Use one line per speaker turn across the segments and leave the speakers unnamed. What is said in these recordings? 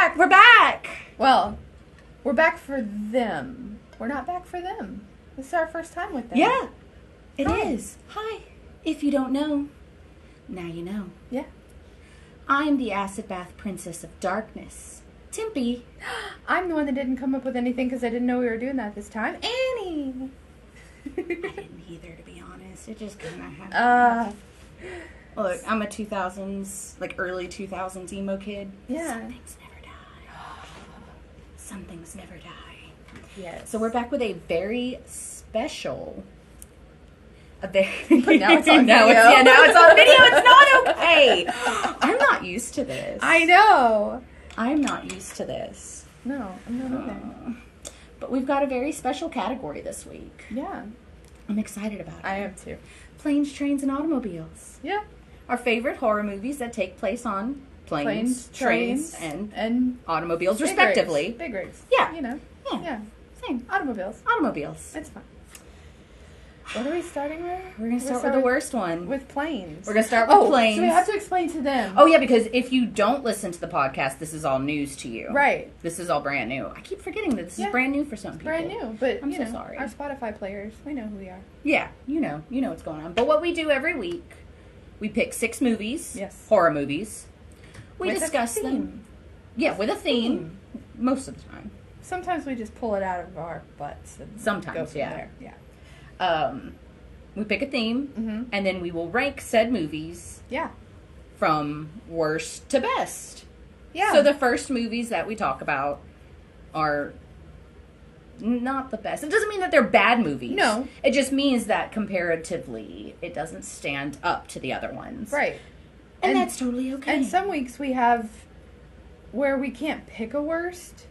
back! We're back!
Well, we're back for them. We're not back for them. This is our first time with them.
Yeah, it
Hi.
is. Hi. If you don't know, now you know.
Yeah.
I'm the acid bath princess of darkness, Timpy.
I'm the one that didn't come up with anything because I didn't know we were doing that this time. Annie!
I didn't either, to be honest. It just kind of happened. Look, I'm a 2000s, like early 2000s emo kid.
Yeah.
Some things never die. Some things never die.
Yes.
So we're back with a very special...
But now it's on
now
video.
Now it's on video. It's not okay. I'm not used to this.
I know.
I'm not used to this.
No, I'm not either.
But we've got a very special category this week.
Yeah.
I'm excited about it.
I am too.
Planes, trains, and automobiles.
Yeah.
Our favorite horror movies that take place on planes, trains, and automobiles,
big
respectively.
Big rigs.
Yeah.
You know.
Yeah.
Same. Automobiles.
Automobiles.
It's fun. What are we starting with?
We're going to start with the worst one.
With planes.
We're going to start with planes.
So we have to explain to them.
Oh, yeah, because if you don't listen to the podcast, this is all news to you.
Right.
This is all brand new. I keep forgetting that this is brand new for some people.
Brand new, but
I'm
you
so
know,
sorry.
our Spotify players, we know who we are.
Yeah, you know what's going on. But what we do every week, we pick 6 movies.
Yes.
Horror movies. We
With
discuss
a theme.
them. Yeah, with a theme. Most of the time.
Sometimes we just pull it out of our butts and
Sometimes,
go from
yeah.
there. Yeah.
We pick a theme, and then we will rank said movies
Yeah.
from worst to best.
Yeah.
So the first movies that we talk about are not the best. It doesn't mean that they're bad movies.
No.
It just means that comparatively, it doesn't stand up to the other ones.
Right.
And that's totally okay.
And some weeks we have where we can't pick a worst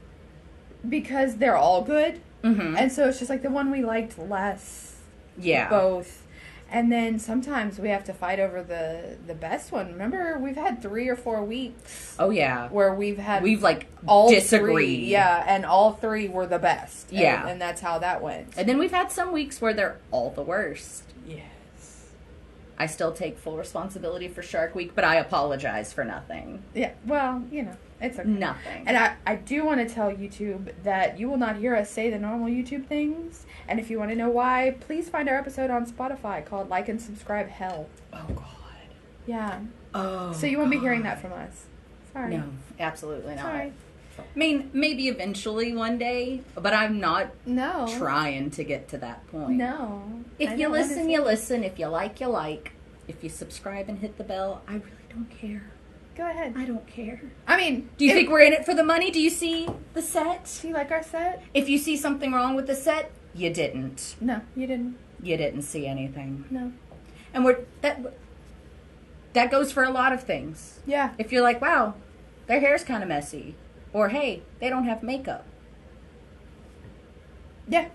because they're all good.
Mm-hmm.
And so it's just like the one we liked less.
Yeah.
Both. And then sometimes we have to fight over the best one. Remember, we've had 3 or 4 weeks.
Oh, yeah.
Where we've
like
all
disagreed.
3, yeah, and all 3 were the best.
Yeah.
And that's how that went.
And then we've had some weeks where they're all the worst.
Yes.
I still take full responsibility for Shark Week, but I apologize for nothing.
Yeah, well, you know, it's okay.
Nothing.
And I do want to tell YouTube that you will not hear us say the normal YouTube things. And if you want to know why, please find our episode on Spotify called Like and Subscribe Hell.
Oh, God.
Yeah.
Oh,
So you won't be hearing that from us. Sorry.
No, absolutely not.
Sorry.
I mean, maybe eventually one day, but I'm not
No.
trying to get to that point.
No.
If
I
you
don't
listen,
understand.
you listen. If you like, you like. If you subscribe and hit the bell, I really don't care.
Go ahead.
I don't care.
I mean,
Do you think we're in it for the money? Do you see the set?
Do you like our set?
If you see something wrong with the set, you didn't.
No, you didn't.
You didn't see anything.
No.
And that goes for a lot of things.
Yeah.
If you're like, wow, their hair's kind of messy. Or, hey, they don't have makeup.
Yeah.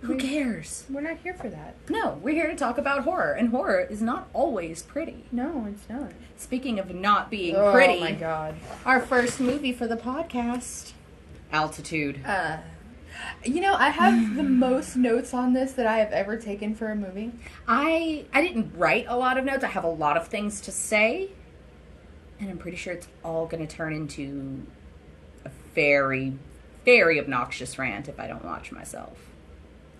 Who cares?
We're not here for that.
No, we're here to talk about horror. And horror is not always pretty.
No, it's not.
Speaking of not being
Oh,
pretty.
my God.
Our first movie for the podcast. Altitude.
You know, I have the most notes on this that I have ever taken for a movie.
I didn't write a lot of notes. I have a lot of things to say. And I'm pretty sure it's all going to turn into a very, very obnoxious rant if I don't watch myself.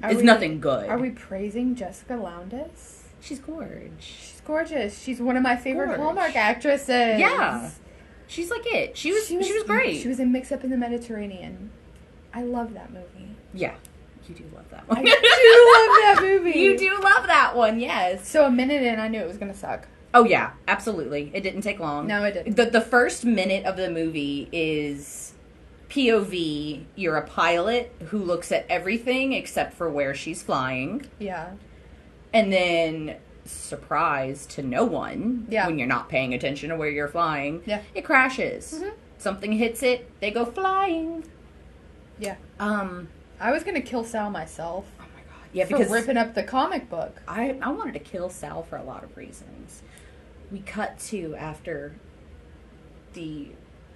It's nothing good.
Are we praising Jessica Lowndes?
She's gorgeous.
She's gorgeous. She's one of my favorite
Gorge.
Hallmark actresses.
Yeah. She's like it. She was great.
She was in Mix Up in the Mediterranean. I love that movie.
Yeah. You do love that one.
I do love that movie.
You do love that one, yes.
So a minute in, I knew it was going to suck.
Oh, yeah. Absolutely. It didn't take long.
No, it didn't.
The first minute of the movie is POV. You're a pilot who looks at everything except for where she's flying.
Yeah.
And then, surprise to no one, when you're not paying attention to where you're flying, it crashes. Mm-hmm. Something hits it, they go flying.
Yeah. I was going to kill Sal myself.
Oh my God. Yeah,
for
because
ripping up the comic book.
I wanted to kill Sal for a lot of reasons. We cut to after the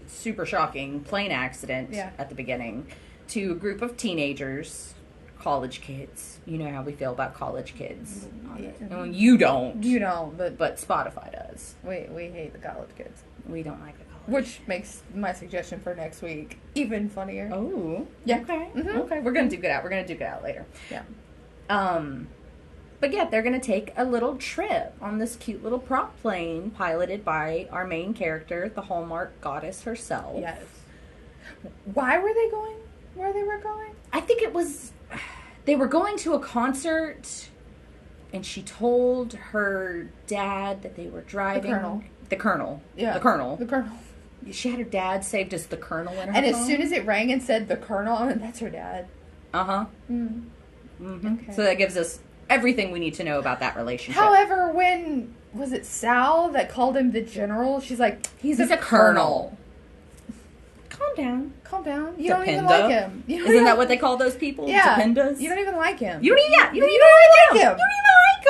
super shocking plane accident at the beginning to a group of teenagers, college kids. You know how we feel about college kids.
Yeah.
No, you don't.
You don't,
but Spotify does.
We hate the college kids.
We don't like the college
Which makes my suggestion for next week even funnier.
Oh.
Yeah.
Okay.
Mm-hmm.
Okay. We're going to duke it out. We're going to duke it out later.
Yeah.
But yeah, they're going to take a little trip on this cute little prop plane piloted by our main character, the Hallmark goddess herself.
Yes. Why were they going where they were going?
I think it was... They were going to a concert, and she told her dad that they were driving... The Colonel.
Yeah.
The Colonel.
The Colonel.
She had her dad saved as the Colonel in her
And
phone.
as soon as it rang and said the Colonel, that's her dad.
Uh-huh.
Mm.
Mm-hmm.
Okay.
So that gives us everything we need to know about that relationship.
However, when... Was it Sal that called him the General? She's like, he's a
Colonel. Calm down.
Calm down. You don't even
Dependa.
like him.
Isn't that what they call those people?
Yeah.
Dependas?
You don't even like him.
You don't even like him.
You don't even like him.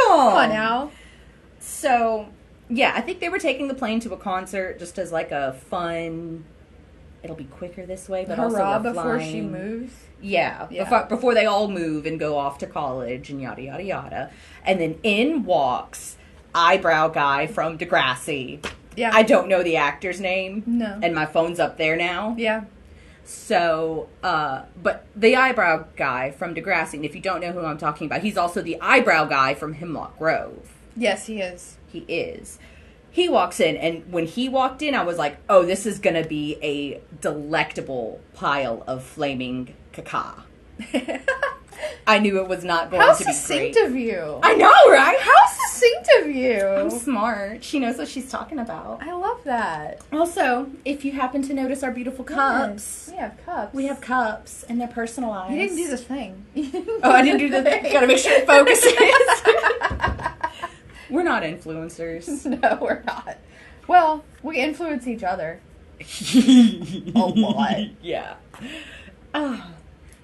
Come
on now.
So, yeah, I think they were taking the plane to a concert just as like a fun... It'll be quicker this way, but also we're
before
flying.
she moves.
Yeah. Before they all move and go off to college and yada, yada, yada. And then in walks eyebrow guy from Degrassi.
Yeah.
I don't know the actor's name.
No.
And my phone's up there now.
Yeah.
So, but the eyebrow guy from Degrassi, and if you don't know who I'm talking about, he's also the eyebrow guy from Hemlock Grove.
Yes, he is.
He is. He walks in, and when he walked in, I was like, oh, this is going to be a delectable pile of flaming caca. I knew it was not going to be great.
How succinct of you.
I know, right?
How succinct of you.
I'm smart. She knows what she's talking about.
I love that.
Also, if you happen to notice our beautiful cups.
Yes, we have cups.
We have cups, and they're personalized.
You didn't do the thing.
Oh, I didn't do the thing. Gotta make sure it focuses. We're not influencers.
No, we're not. Well, we influence each other. A lot.
Yeah.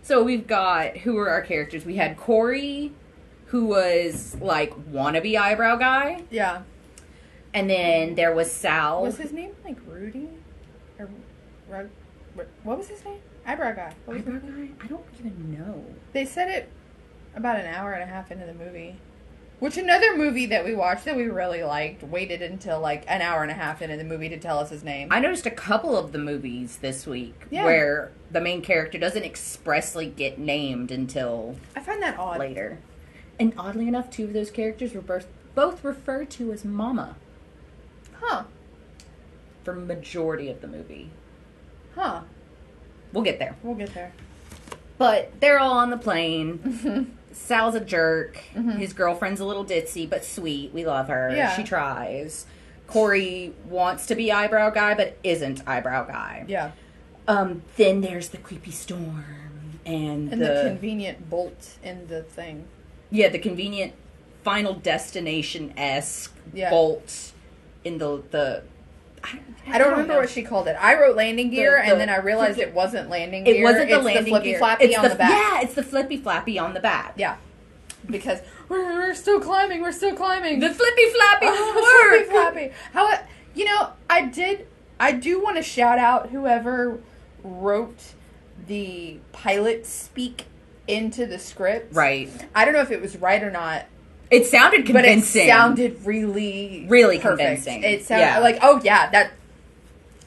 So we've got, who are our characters? We had Corey, who was like wannabe eyebrow guy.
Yeah.
And then there was Sal.
Was his name like Rudy? Or what was his name? Eyebrow guy.
Eyebrow guy? I don't even know.
They said it about an hour and a half into the movie. Which another movie that we watched that we really liked waited until like an hour and a half into the movie to tell us his name.
I noticed a couple of the movies this week where the main character doesn't expressly get named until
I find that odd.
Later. And oddly enough, two of those characters were both referred to as Mama.
Huh.
For majority of the movie.
Huh.
We'll get there.
We'll get there.
But they're all on the plane. Sal's a jerk.
Mm-hmm.
His girlfriend's a little ditzy, but sweet. We love her.
Yeah.
She tries. Corey wants to be eyebrow guy, but isn't eyebrow guy.
Yeah.
Then there's the creepy storm. And
the convenient bolt in the thing.
Yeah, the convenient Final Destination-esque bolt in the
I don't remember what she called it. I wrote landing gear, and then I realized it wasn't landing gear.
It wasn't the landing gear.
It's the flippy flappy on the back.
Yeah, it's the flippy flappy on the back.
Yeah. Because we're still climbing. We're still climbing.
The flippy flappy work.
Flippy flappy. I do want to shout out whoever wrote the pilot speak into the script.
Right.
I don't know if it was right or not.
It sounded convincing.
But it sounded really perfect.
Convincing.
It sounded like, oh yeah, that's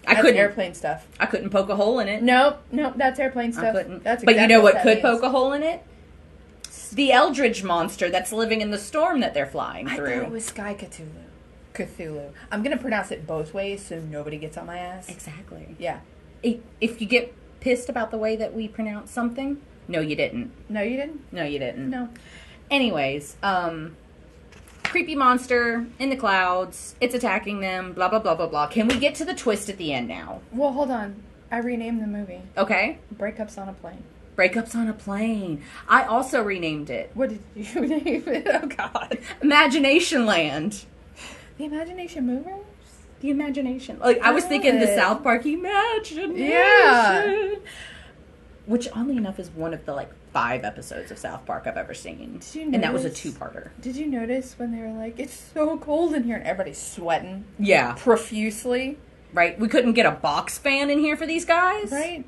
airplane stuff.
I couldn't poke a hole in it.
Nope, that's airplane stuff.
I couldn't.
That's
but
exactly
you know what could
means.
poke a hole in it? The Eldritch monster that's living in the storm that they're flying through.
I thought it was Sky Cthulhu. I'm going to pronounce it both ways so nobody gets on my ass.
Exactly.
Yeah.
If you get pissed about the way that we pronounce something, no, you didn't.
No, you didn't?
No, you didn't.
No.
Anyways, creepy monster in the clouds. It's attacking them. Blah, blah, blah, blah, blah. Can we get to the twist at the end now?
Well, hold on. I renamed the movie.
Okay.
Breakups on a Plane.
Breakups on a Plane. I also renamed it.
What did you name it? Oh, God.
Imagination Land.
The Imagination Movers?
The Imagination. Like, I was thinking the South Park Imagination.
Yeah.
Which, oddly enough, is one of the, 5 episodes of South Park I've ever seen.
Did you notice,
and that was a 2-parter.
Did you notice when they were like, it's so cold in here, and everybody's sweating?
Yeah.
Profusely.
Right? We couldn't get a box fan in here for these guys.
Right?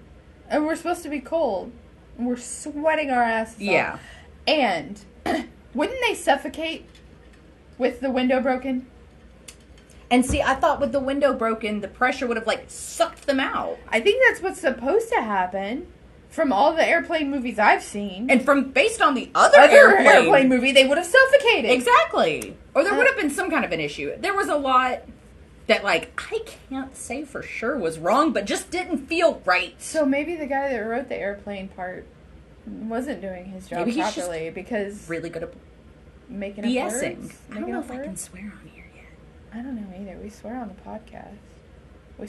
And we're supposed to be cold. And we're sweating our asses off. And wouldn't they suffocate with the window broken?
And see, I thought with the window broken, the pressure would have, like, sucked them out.
I think that's what's supposed to happen from all the airplane movies I've seen.
And based on the other airplane
movie, they would have suffocated.
Exactly. Or there would have been some kind of an issue. There was a lot that, like, I can't say for sure was wrong, but just didn't feel right.
So maybe the guy that wrote the airplane part wasn't doing his job properly because...
really good at
making
BSing.
Words?
I don't know if I can swear on here yet.
I don't know either. We swear on the podcast. We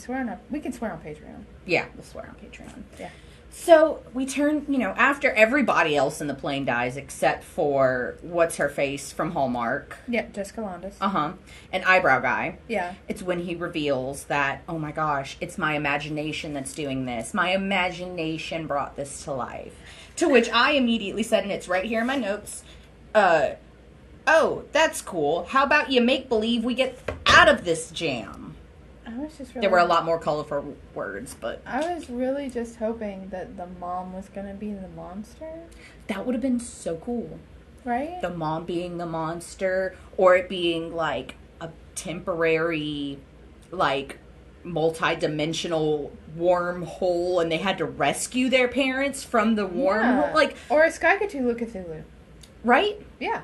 can swear on Patreon.
Yeah, we'll swear on Patreon.
Yeah.
So we turn, after everybody else in the plane dies except for what's-her-face from Hallmark.
Yeah, Jessica Landis.
An eyebrow guy.
Yeah.
It's when he reveals that, oh my gosh, it's my imagination that's doing this. My imagination brought this to life. To which I immediately said, and it's right here in my notes, oh, that's cool. How about you make believe we get out of this jam? There were a lot more colorful words, but...
I was really just hoping that the mom was going to be the monster.
That would have been so cool.
Right?
The mom being the monster, or it being, like, a temporary, like, multi-dimensional wormhole, and they had to rescue their parents from the wormhole.
Yeah.
Like,
or a Sky Cthulhu.
Right?
Yeah.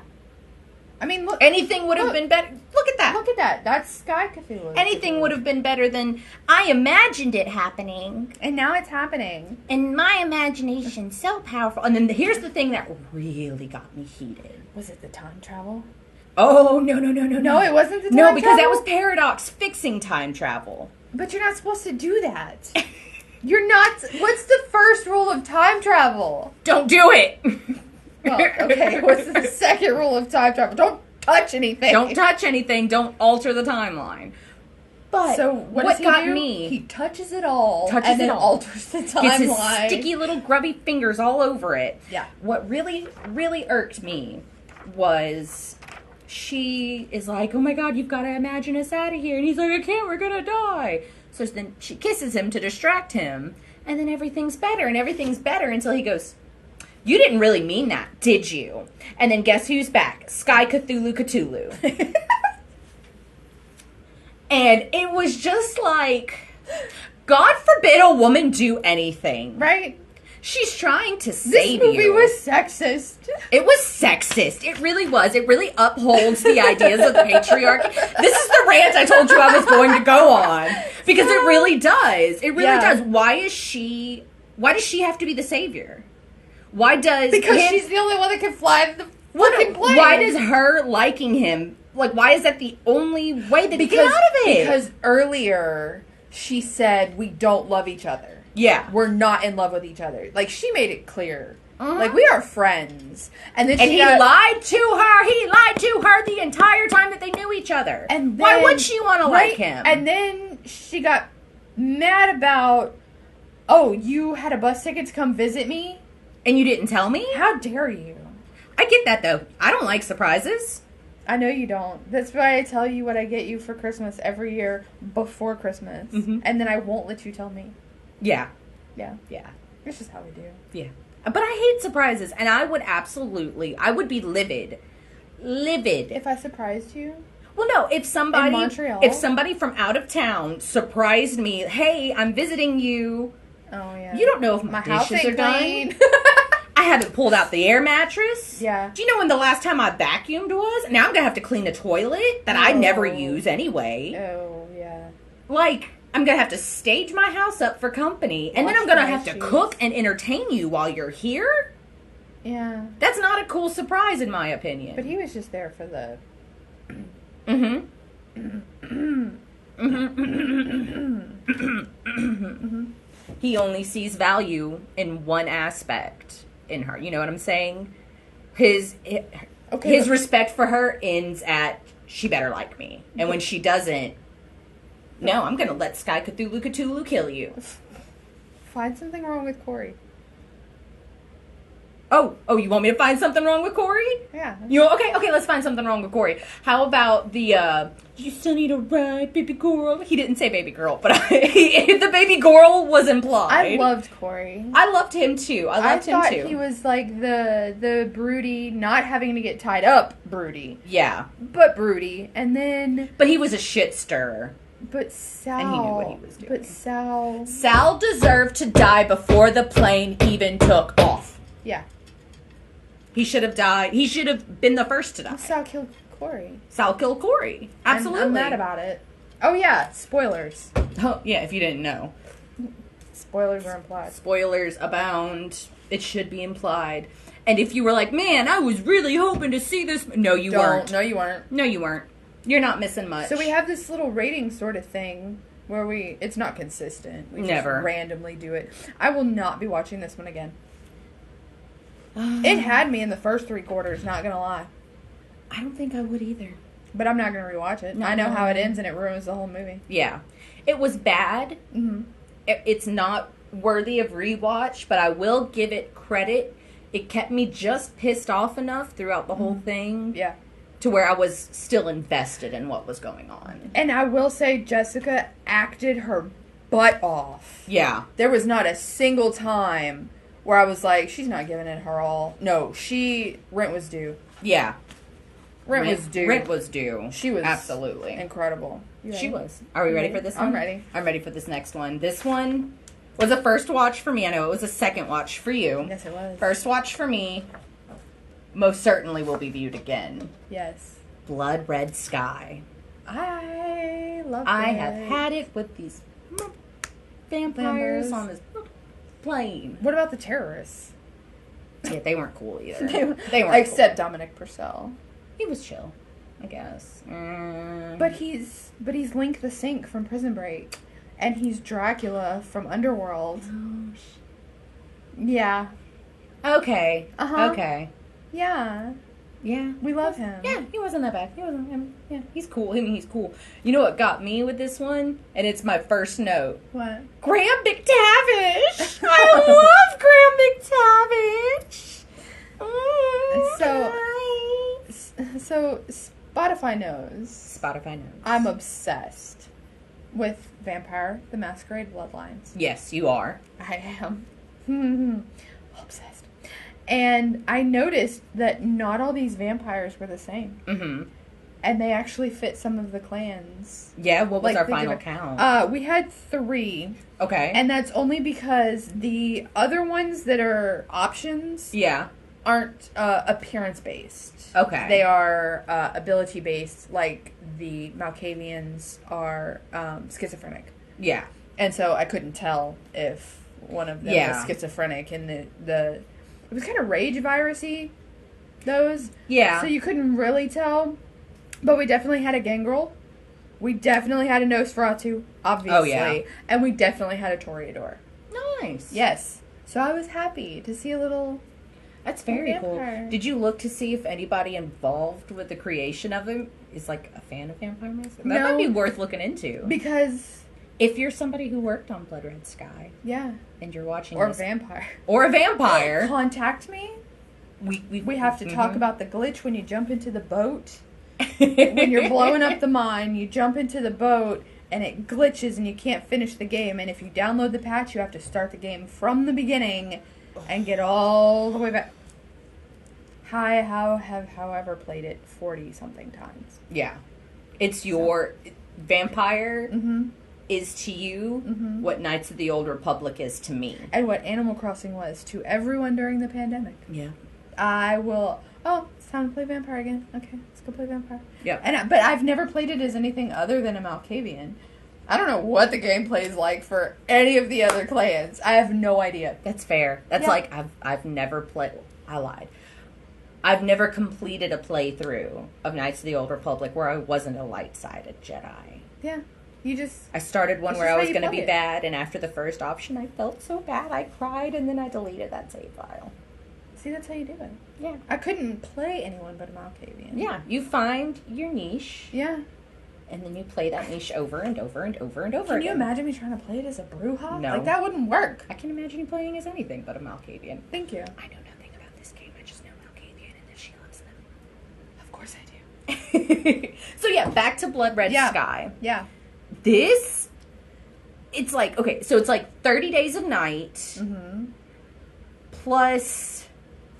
I mean, look.
Anything would have been better. Look at that.
Look at that. That's Sky Cthulhu.
Anything would have been better than, I imagined it happening.
And now it's happening.
And my imagination's so powerful. And then here's the thing that really got me heated.
Was it the time travel?
Oh, no.
No, it wasn't the time travel?
No, because that was Paradox fixing time travel.
But you're not supposed to do that. You're not. What's the first rule of time travel?
Don't do it.
Well, okay, what's the second rule of time travel? Don't touch anything.
Don't touch anything. Don't alter the timeline. But
so what
got
do?
me...
He touches it all
and
then alters the timeline.
Gets his sticky little grubby fingers all over it.
Yeah.
What really, really irked me was she is like, oh my God, you've got to imagine us out of here. And he's like, I can't, we're going to die. So then she kisses him to distract him. And then everything's better until he goes... You didn't really mean that, did you? And then guess who's back? Sky Cthulhu. And it was just like, God forbid a woman do anything.
Right?
She's trying to save you.
This movie was sexist.
It was sexist. It really was. It really upholds the ideas of the patriarchy. This is the rant I told you I was going to go on. Because it really does. It really does. Why does she have to be the savior?
Because she's the only one that can fly the fucking plane.
Why does her liking him, like, why is that the only way that he get out of it?
Because earlier she said we don't love each other.
Yeah.
We're not in love with each other. Like, she made it clear. Like, we are friends. And then
he lied to her. He lied to her the entire time that they knew each other. And then, why would she want to like him?
And then she got mad about, oh, you had a bus ticket to come visit me?
And you didn't tell me?
How dare you?
I get that, though. I don't like surprises.
I know you don't. That's why I tell you what I get you for Christmas every year before Christmas. Mm-hmm. And then I won't let you tell me.
Yeah.
Yeah.
Yeah.
It's just how we do.
Yeah. But I hate surprises. And I would be livid. Livid.
If I surprised you?
Well, no. If somebody...
In Montreal?
If somebody from out of town surprised me, hey, I'm visiting you...
Oh, yeah.
You don't know if my dishes are done. I haven't pulled out the air mattress.
Yeah.
Do you know when the last time I vacuumed was? Now I'm going to have to clean a toilet that I never use anyway.
Oh, yeah.
Like, I'm going to have to stage my house up for company. And then I'm going to have to cook and entertain you while you're here?
Yeah.
That's not a cool surprise, in my opinion.
But he was just there for the...
He only sees value in one aspect in her. You know what I'm saying? His respect for her ends at, she better like me. And when she doesn't, no, I'm going to let Sky Cthulhu kill you.
Find something wrong with Corey.
Oh, you want me to find something wrong with Corey?
Yeah.
Okay, let's find something wrong with Corey. How about the, you still need a ride, baby girl? He didn't say baby girl, but the baby girl was implied.
I loved Corey.
I loved him too. I
thought he was like the broody, not having to get tied up broody.
Yeah.
But broody. And then...
But he was a shit stirrer.
But Sal...
And he knew what he was doing.
But Sal...
Sal deserved to die before the plane even took off.
Yeah.
He should have died. He should have been the first to die.
Sal killed Corey.
Sal killed Corey. Absolutely.
I'm mad about it. Oh, yeah. Spoilers.
Oh, yeah, if you didn't know.
Spoilers are implied.
Spoilers abound. It should be implied. And if you were like, man, I was really hoping to see this. No, you weren't.
No, you weren't.
No, you weren't. You're not missing much.
So we have this little rating sort of thing where it's not consistent. We just randomly do it. I will not be watching this one again. It had me in the first 3 quarters, not gonna lie.
I don't think I would either.
But I'm not gonna rewatch it. No. I know how it ends and it ruins the whole movie.
Yeah. It was bad.
Mm-hmm.
It's not worthy of rewatch, but I will give it credit. It kept me just pissed off enough throughout the whole thing.
Yeah.
To where I was still invested in what was going on.
And I will say Jessica acted her butt off.
Yeah.
There was not a single time where I was like, she's not giving it her all. No, rent was due.
Yeah.
Rent was due.
Rent was due.
She was
absolutely
incredible.
She was. Are we ready for this one?
I'm ready.
I'm ready for this next one. This one was a first watch for me. I know it was a second watch for you.
Yes, it was.
First watch for me. Most certainly will be viewed again.
Yes.
Blood Red Sky.
I love it.
I have had it with these vampires on this plane.
What about the terrorists?
Yeah, they weren't cool either.
they weren't except cool. Dominic Purcell.
He was chill, I guess.
But he's Link the Sink from Prison Break, and he's Dracula from Underworld.
Oh,
yeah.
Okay.
Uh-huh.
Okay.
Yeah.
Yeah.
We love him.
Yeah, he wasn't that bad. Yeah, he's cool. I mean, he's cool. You know what got me with this one? And it's my first note.
What?
Graham McTavish! I love Graham McTavish!
So Spotify knows. I'm obsessed with Vampire the Masquerade Bloodlines.
Yes, you are.
I am. Obsessed. And I noticed that not all these vampires were the same.
Mm-hmm.
And they actually fit some of the clans.
Yeah, what was our final count?
We had 3.
Okay.
And that's only because the other ones that are options aren't appearance-based.
Okay.
They are ability-based, like the Malkavians are schizophrenic.
Yeah.
And so I couldn't tell if one of them was schizophrenic, and the it was kind of rage virusy, those.
Yeah.
So you couldn't really tell. But we definitely had a Gangrel. We definitely had a Nosferatu, obviously.
Oh, yeah.
And we definitely had a Toreador.
Nice.
Yes. So I was happy to see a little...
That's very cool. Did you look to see if anybody involved with the creation of him is, like, a fan of Vampire Masquerade? That might be worth looking into.
Because...
if you're somebody who worked on Blood Red Sky.
Yeah.
And you're watching
Or this, a vampire.
Or a vampire.
Contact me. We have to talk about the glitch when you jump into the boat. When you're blowing up the mine, you jump into the boat, and it glitches, and you can't finish the game. And if you download the patch, you have to start the game from the beginning and get all the way back. I have, however, played it 40-something times.
Yeah. It's your... Vampire is to you what Knights of the Old Republic is to me.
And what Animal Crossing was to everyone during the pandemic.
Yeah.
I will... Oh, it's time to play Vampire again. Okay, let's go play Vampire.
Yeah.
But I've never played it as anything other than a Malkavian. I don't know what the gameplay is like for any of the other clans. I have no idea.
That's fair. That's like, I've never played... I lied. I've never completed a playthrough of Knights of the Old Republic where I wasn't a light-sided Jedi.
Yeah. You just...
I started one where I was going to be bad, and after the first option, I felt so bad. I cried, and then I deleted that save file.
See, that's how you do it.
Yeah.
I couldn't play anyone but a Malkavian.
Yeah. You find your niche.
Yeah.
And then you play that niche over and over and over and over
again.
Can you
imagine me trying to play it as a Brujah?
No.
Like, that wouldn't work.
I can imagine you playing as anything but a Malkavian.
Thank you.
I know nothing about this So yeah, back to Blood Red Sky.
Yeah.
This, it's like, okay, so it's like 30 Days of Night, plus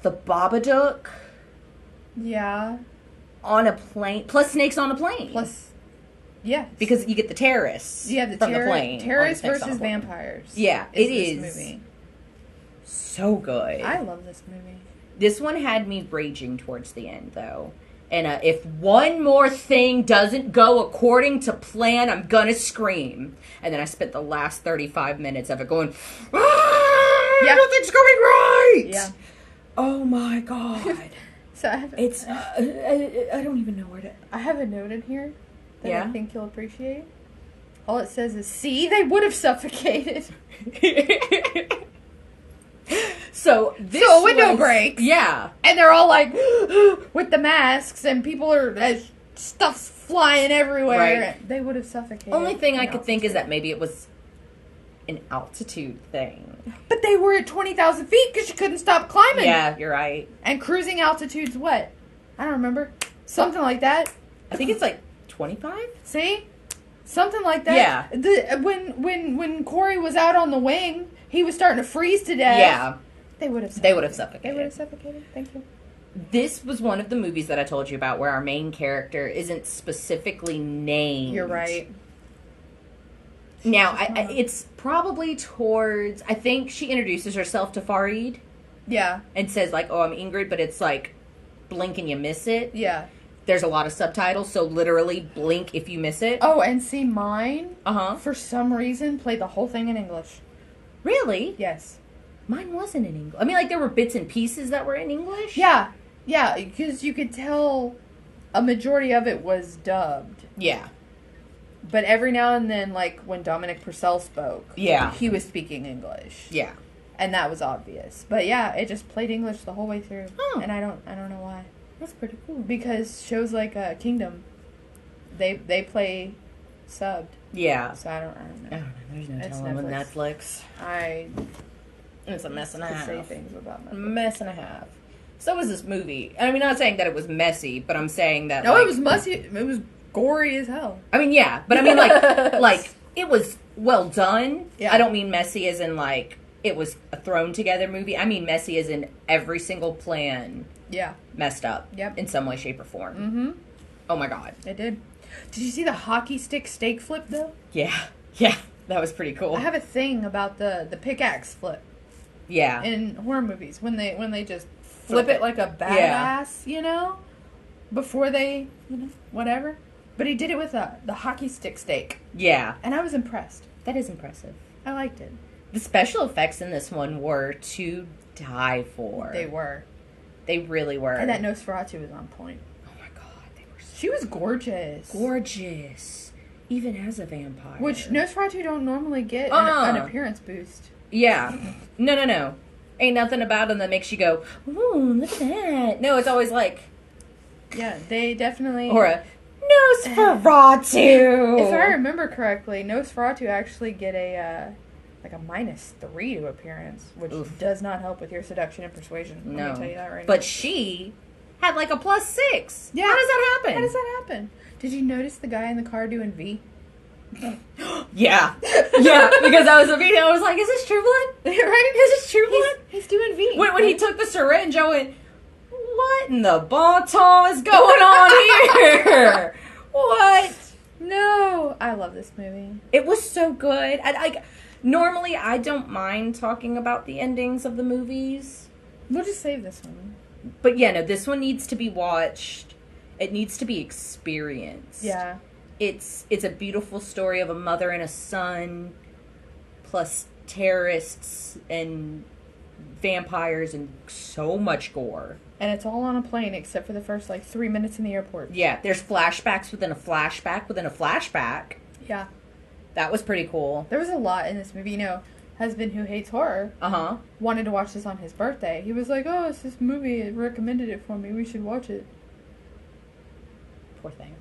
the Babadook.
Yeah.
On a plane, plus snakes on a plane.
Plus, yeah.
Because you get the terrorists
from the plane. Terrorists versus vampires.
Yeah, it is.
This movie.
So good.
I love this movie.
This one had me raging towards the end, though. And if one more thing doesn't go according to plan, I'm gonna scream. And then I spent the last 35 minutes of it going, nothing's going right!
Yeah.
Oh my god.
So I have
I don't even know where to...
I have a note in here that I think you'll appreciate. All it says is, see, they would have suffocated.
So this
a window breaks.
Yeah.
And they're all like, with the masks, and people are, stuff's flying everywhere.
Right.
They would have suffocated.
Only thing I could think is that maybe it was an altitude thing.
But they were at 20,000 feet because you couldn't stop climbing.
Yeah, you're right.
And cruising altitude's what? I don't remember. Something like that.
I think it's like 25?
See? Something like that.
Yeah.
When Corey was out on the wing, he was starting to freeze to death.
Yeah.
They would have suffocated.
They would have suffocated.
They would have suffocated. Thank you.
This was one of the movies that I told you about where our main character isn't specifically named.
You're right.
Now, it's probably towards... I think she introduces herself to Farid.
Yeah.
And says, like, oh, I'm Ingrid, but it's like, blink and you miss it.
Yeah.
There's a lot of subtitles, so literally blink if you miss it.
Oh, and see, mine,
Uh-huh.
for some reason, played the whole thing in English.
Really?
Yes.
Mine wasn't in English. I mean, like, there were bits and pieces that were in English.
Yeah. Yeah, because you could tell a majority of it was dubbed.
Yeah.
But every now and then, like, when Dominic Purcell spoke,
yeah,
he was speaking English.
Yeah.
And that was obvious. But yeah, it just played English the whole way through.
Oh.
And I don't know why.
That's pretty cool.
Because shows like Kingdom, they play subbed.
Yeah.
So I don't know.
There's no telling with Netflix. It's a mess and a half.
Say things about Netflix.
Mess and a half. So was this movie. I mean, not saying that it was messy, but I'm saying that.
No, it was messy. It was gory as hell.
I mean, yeah, but I mean, like it was well done.
Yeah.
I don't mean messy as in like it was a thrown together movie. I mean messy as in every single plan.
Yeah.
Messed up.
Yep.
In some way, shape, or form.
Mm-hmm.
Oh my god.
It did. Did you see the hockey stick steak flip though?
Yeah. Yeah. That was pretty cool.
I have a thing about the pickaxe flip.
Yeah.
In horror movies, when they just flip it like a badass, you know, before they, whatever. But he did it with the hockey stick steak.
Yeah.
And I was impressed.
That is impressive.
I liked it.
The special effects in this one were to die for.
They were.
They really were.
And that Nosferatu was on point.
Oh my god, they were so
She was gorgeous.
Gorgeous. Even as a vampire.
Which Nosferatu don't normally get an appearance boost.
Yeah. No. Ain't nothing about them that makes you go, ooh, look at that. No, it's always like...
Yeah, they definitely...
Or a Nosferatu.
If I remember correctly, Nosferatu actually get a -3 to appearance, which does not help with your seduction and persuasion.
No.
Let me tell you that right now.
But she had like a +6.
Yeah.
How does that happen?
How does that happen? Did you notice the guy in the car doing V?
Yeah. Yeah, because I was reading, I was like, is this True Blood?
Right?
Is this True Blood?
He's doing V.
When he took the syringe, I went, what in the bon ton is going on here? What?
No. I love this movie.
It was so good. Normally, I don't mind talking about the endings of the movies.
We'll just save this one.
But yeah, no, this one needs to be watched. It needs to be experienced.
Yeah.
It's a beautiful story of a mother and a son, plus terrorists and vampires and so much gore.
And it's all on a plane except for the first 3 minutes in the airport.
Yeah, there's flashbacks within a flashback within a flashback.
Yeah.
That was pretty cool.
There was a lot in this movie. Husband who hates horror wanted to watch this on his birthday. He was like, oh, it's this movie. It recommended it for me. We should watch it.
Poor thing.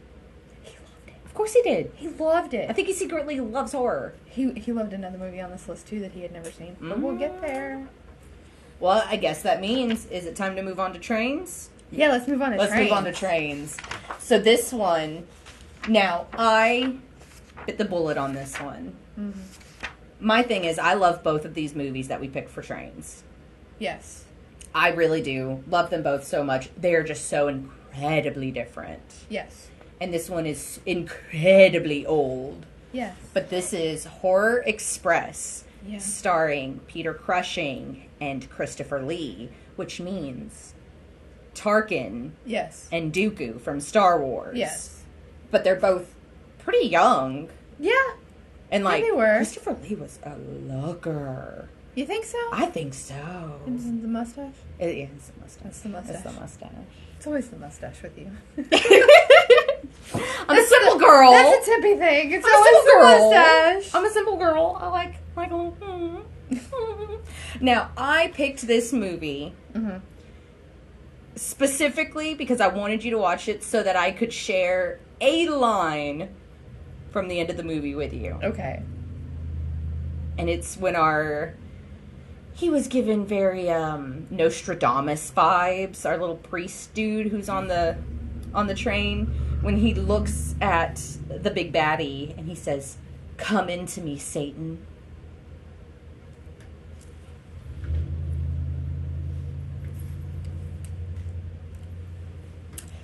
He loved it. Of course he did.
He loved it.
I think he secretly loves horror.
He loved another movie on this list, too, that he had never seen. But we'll get there.
Well, I guess that means, is it time to move on to trains?
Yeah, let's move on to trains.
Let's move on to trains. So this one, now I bit the bullet on this one. Mm-hmm. My thing is, I love both of these movies that we picked for trains.
Yes.
I really do. Love them both so much. They are just so incredibly different.
Yes.
And this one is incredibly old.
Yes.
But this is Horror Express,
yeah.
starring Peter Cushing and Christopher Lee, which means Tarkin
yes.
and Dooku from Star Wars.
Yes.
But they're both pretty young.
Yeah.
And like,
they were.
Christopher Lee was a looker.
You think so?
I think so.
Is it the mustache?
It's the mustache.
It's the mustache.
It's the mustache.
It's always the mustache with you.
I'm a simple girl.
That's a Tippy thing. It's always the mustache.
I'm a simple girl. I like a little. Now, I picked this movie specifically because I wanted you to watch it so that I could share a line from the end of the movie with you.
Okay.
And it's when he was given very Nostradamus vibes, our little priest dude who's on the train, when he looks at the big baddie and he says, "Come into me, Satan."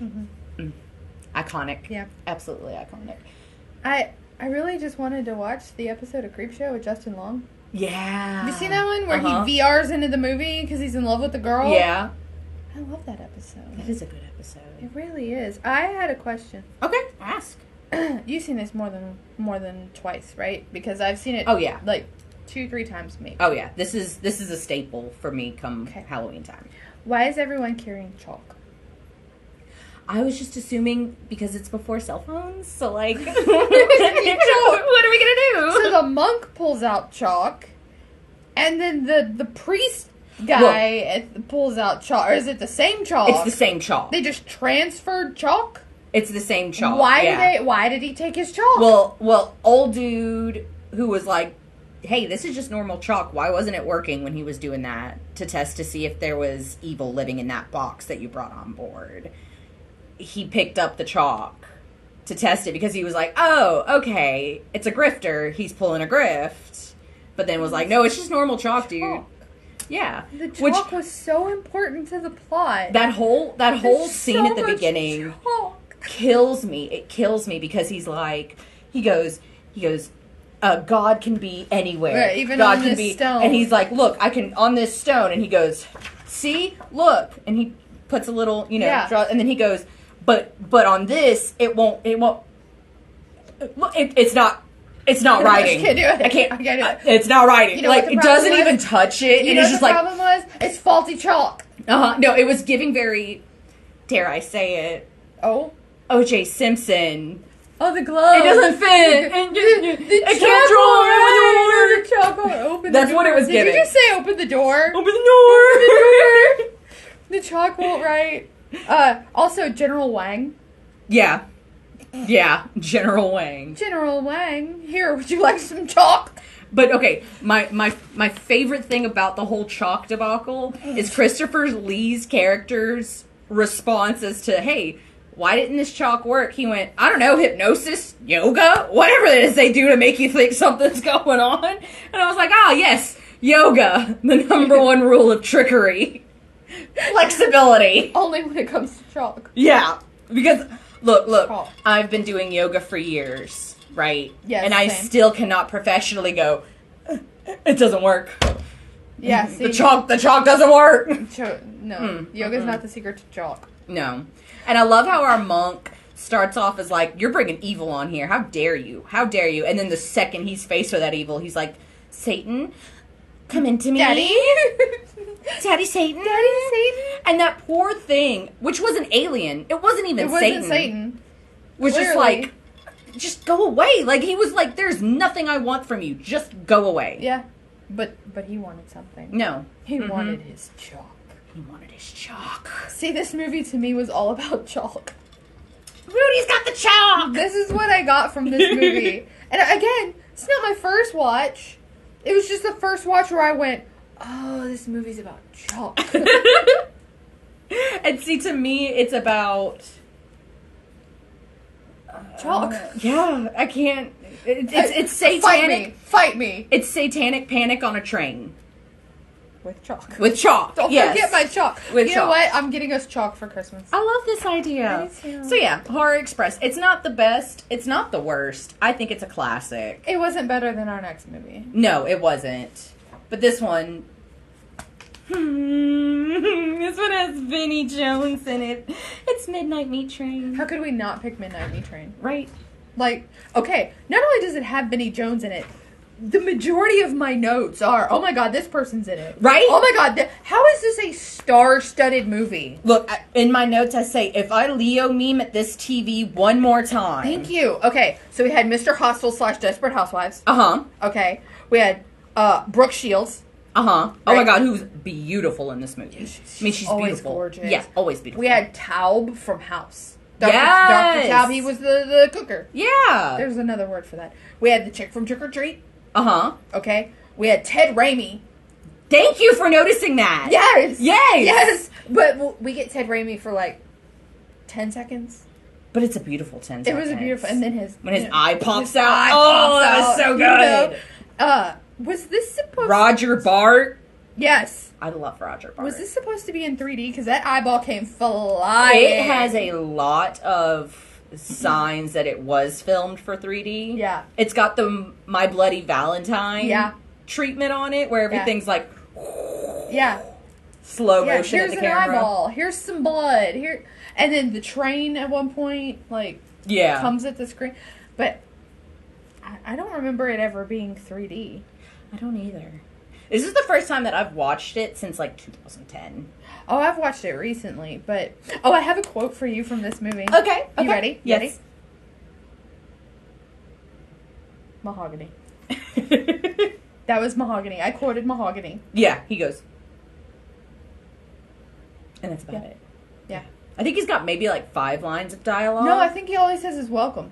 Mm-hmm. Iconic.
Yeah.
Absolutely iconic.
I really just wanted to watch the episode of Creepshow with Justin Long.
Yeah.
Have you seen that one where he VRs into the movie because he's in love with the girl?
Yeah.
I love that episode.
That is a good episode.
It really is. I had a question.
Okay, ask.
You've seen this more than twice, right? Because I've seen it.
Oh yeah,
like 2-3 times maybe.
Oh yeah, this is a staple for me come Halloween time.
Why is everyone carrying chalk?
I was just assuming because it's before cell phones, so like, what are we gonna do?
So the monk pulls out chalk, and then the priest guy pulls out chalk. Or is it the same chalk?
It's the same chalk.
They just transferred chalk?
It's the same chalk.
Why did he take his chalk?
Well, old dude who was like, hey, this is just normal chalk. Why wasn't it working when he was doing that to test to see if there was evil living in that box that you brought on board? He picked up the chalk to test it because he was like, oh, okay, it's a grifter. He's pulling a grift. But then was like, no, it's just normal chalk, dude. Yeah.
The chalk was so important to the plot.
That whole scene at the beginning kills me. It kills me because he goes, God can be anywhere.
Right, even
God
on
can
this stone.
And he's like, look, I can, on this stone. And he goes, see, look. And he puts a little, draw, and then he goes, but on this, it's not writing.
I can't do it.
I can't do
it.
It's not writing.
You know
like, it doesn't even touch it.
You know what the problem was? It's faulty chalk.
No, it was giving very, dare I say it, O.J. Simpson.
Oh, the glove.
It doesn't fit. I can't draw it.
The chalk won't open
That's
the door.
what it was giving.
Did you just say open the door?
Open the door.
Open the door. The chalk won't write. Also, General Wang.
Yeah, General Wang.
General Wang. Here, would you like some chalk?
But okay, my favorite thing about the whole chalk debacle is Christopher Lee's character's response as to, hey, why didn't this chalk work? He went, I don't know, hypnosis, yoga, whatever it is they do to make you think something's going on. And I was like, yes, yoga, the number one rule of trickery. Flexibility.
Only when it comes to chalk.
Yeah, because look,
Chalk.
I've been doing yoga for years, right?
Yes,
and I still cannot professionally go, it doesn't work.
Yeah, see,
the chalk doesn't work.
No, yoga's not the secret to chalk.
No. And I love how our monk starts off as like, you're bringing evil on here. How dare you? How dare you? And then the second he's faced with that evil, he's like, Satan, come into me.
Daddy.
Daddy Satan.
Daddy Satan.
And that poor thing, which was an alien. It wasn't even Satan.
It wasn't Satan.
Was just like, just go away. Like, he was like, there's nothing I want from you. Just go away.
Yeah. But he wanted something.
No.
He wanted his chalk.
He wanted his chalk.
See, this movie to me was all about chalk.
Rudy's got the chalk!
This is what I got from this movie. And again, it's not my first watch. It was just the first watch where I went, oh, this movie's about chalk.
And see, to me, it's about
chalk.
Yeah, I can't. It's satanic.
Fight me.
It's satanic panic on a train.
With chalk.
With chalk.
Don't forget my chalk.
With
you
chalk.
know what? I'm getting us chalk for Christmas.
I love this idea.
Me too.
So yeah, Horror Express. It's not the best. It's not the worst. I think it's a classic.
It wasn't better than our next movie.
No, it wasn't. But this one... this one has Vinnie Jones in it. It's Midnight Meat Train.
How could we not pick Midnight Meat Train?
Right.
Like, okay, not only does it have Vinnie Jones in it, the majority of my notes are, oh my god, this person's in it.
Right?
Oh my god, how is this a star-studded movie?
Look, in my notes I say, if I Leo meme at this TV one more time.
Thank you. Okay, so we had Mr. Hostel / Desperate Housewives.
Uh-huh.
Okay. We had Brooke Shields.
Uh-huh.
Right.
Oh my god, who's beautiful in this movie. She's
always
beautiful.
Gorgeous.
Yeah, always beautiful.
We had Taub from House.
Yes!
Dr. Taub, he was the cooker.
Yeah.
There's another word for that. We had the chick from Trick or Treat.
Uh-huh.
Okay. We had Ted Raimi.
Thank you for noticing that.
Yes.
Yes.
Yes. But we get Ted Raimi for like 10 seconds.
But it's a beautiful 10 seconds.
It was a beautiful, and then
when his eye pops
his
out.
eye
Oh,
pops
that was
out,
so
you
good.
know? Was this supposed
Roger Bart.
Yes.
I love Roger Bart.
Was this supposed to be in 3D? Because that eyeball came flying.
It has a lot of signs that it was filmed for 3D.
Yeah.
It's got the My Bloody Valentine treatment on it, where everything's like slow motion at the camera.
Here's an eyeball. Here's some blood. Here, and then the train at one point, like, comes at the screen. But I don't remember it ever being 3D.
I don't either. This is the first time that I've watched it since, like, 2010.
Oh, I've watched it recently, but... Oh, I have a quote for you from this movie.
Okay.
You ready?
Yes.
Ready? Mahogany. That was Mahogany. I quoted Mahogany.
Yeah, he goes. And that's about it.
Yeah.
I think he's got maybe, like, 5 lines of dialogue.
No, I think he always says is welcome.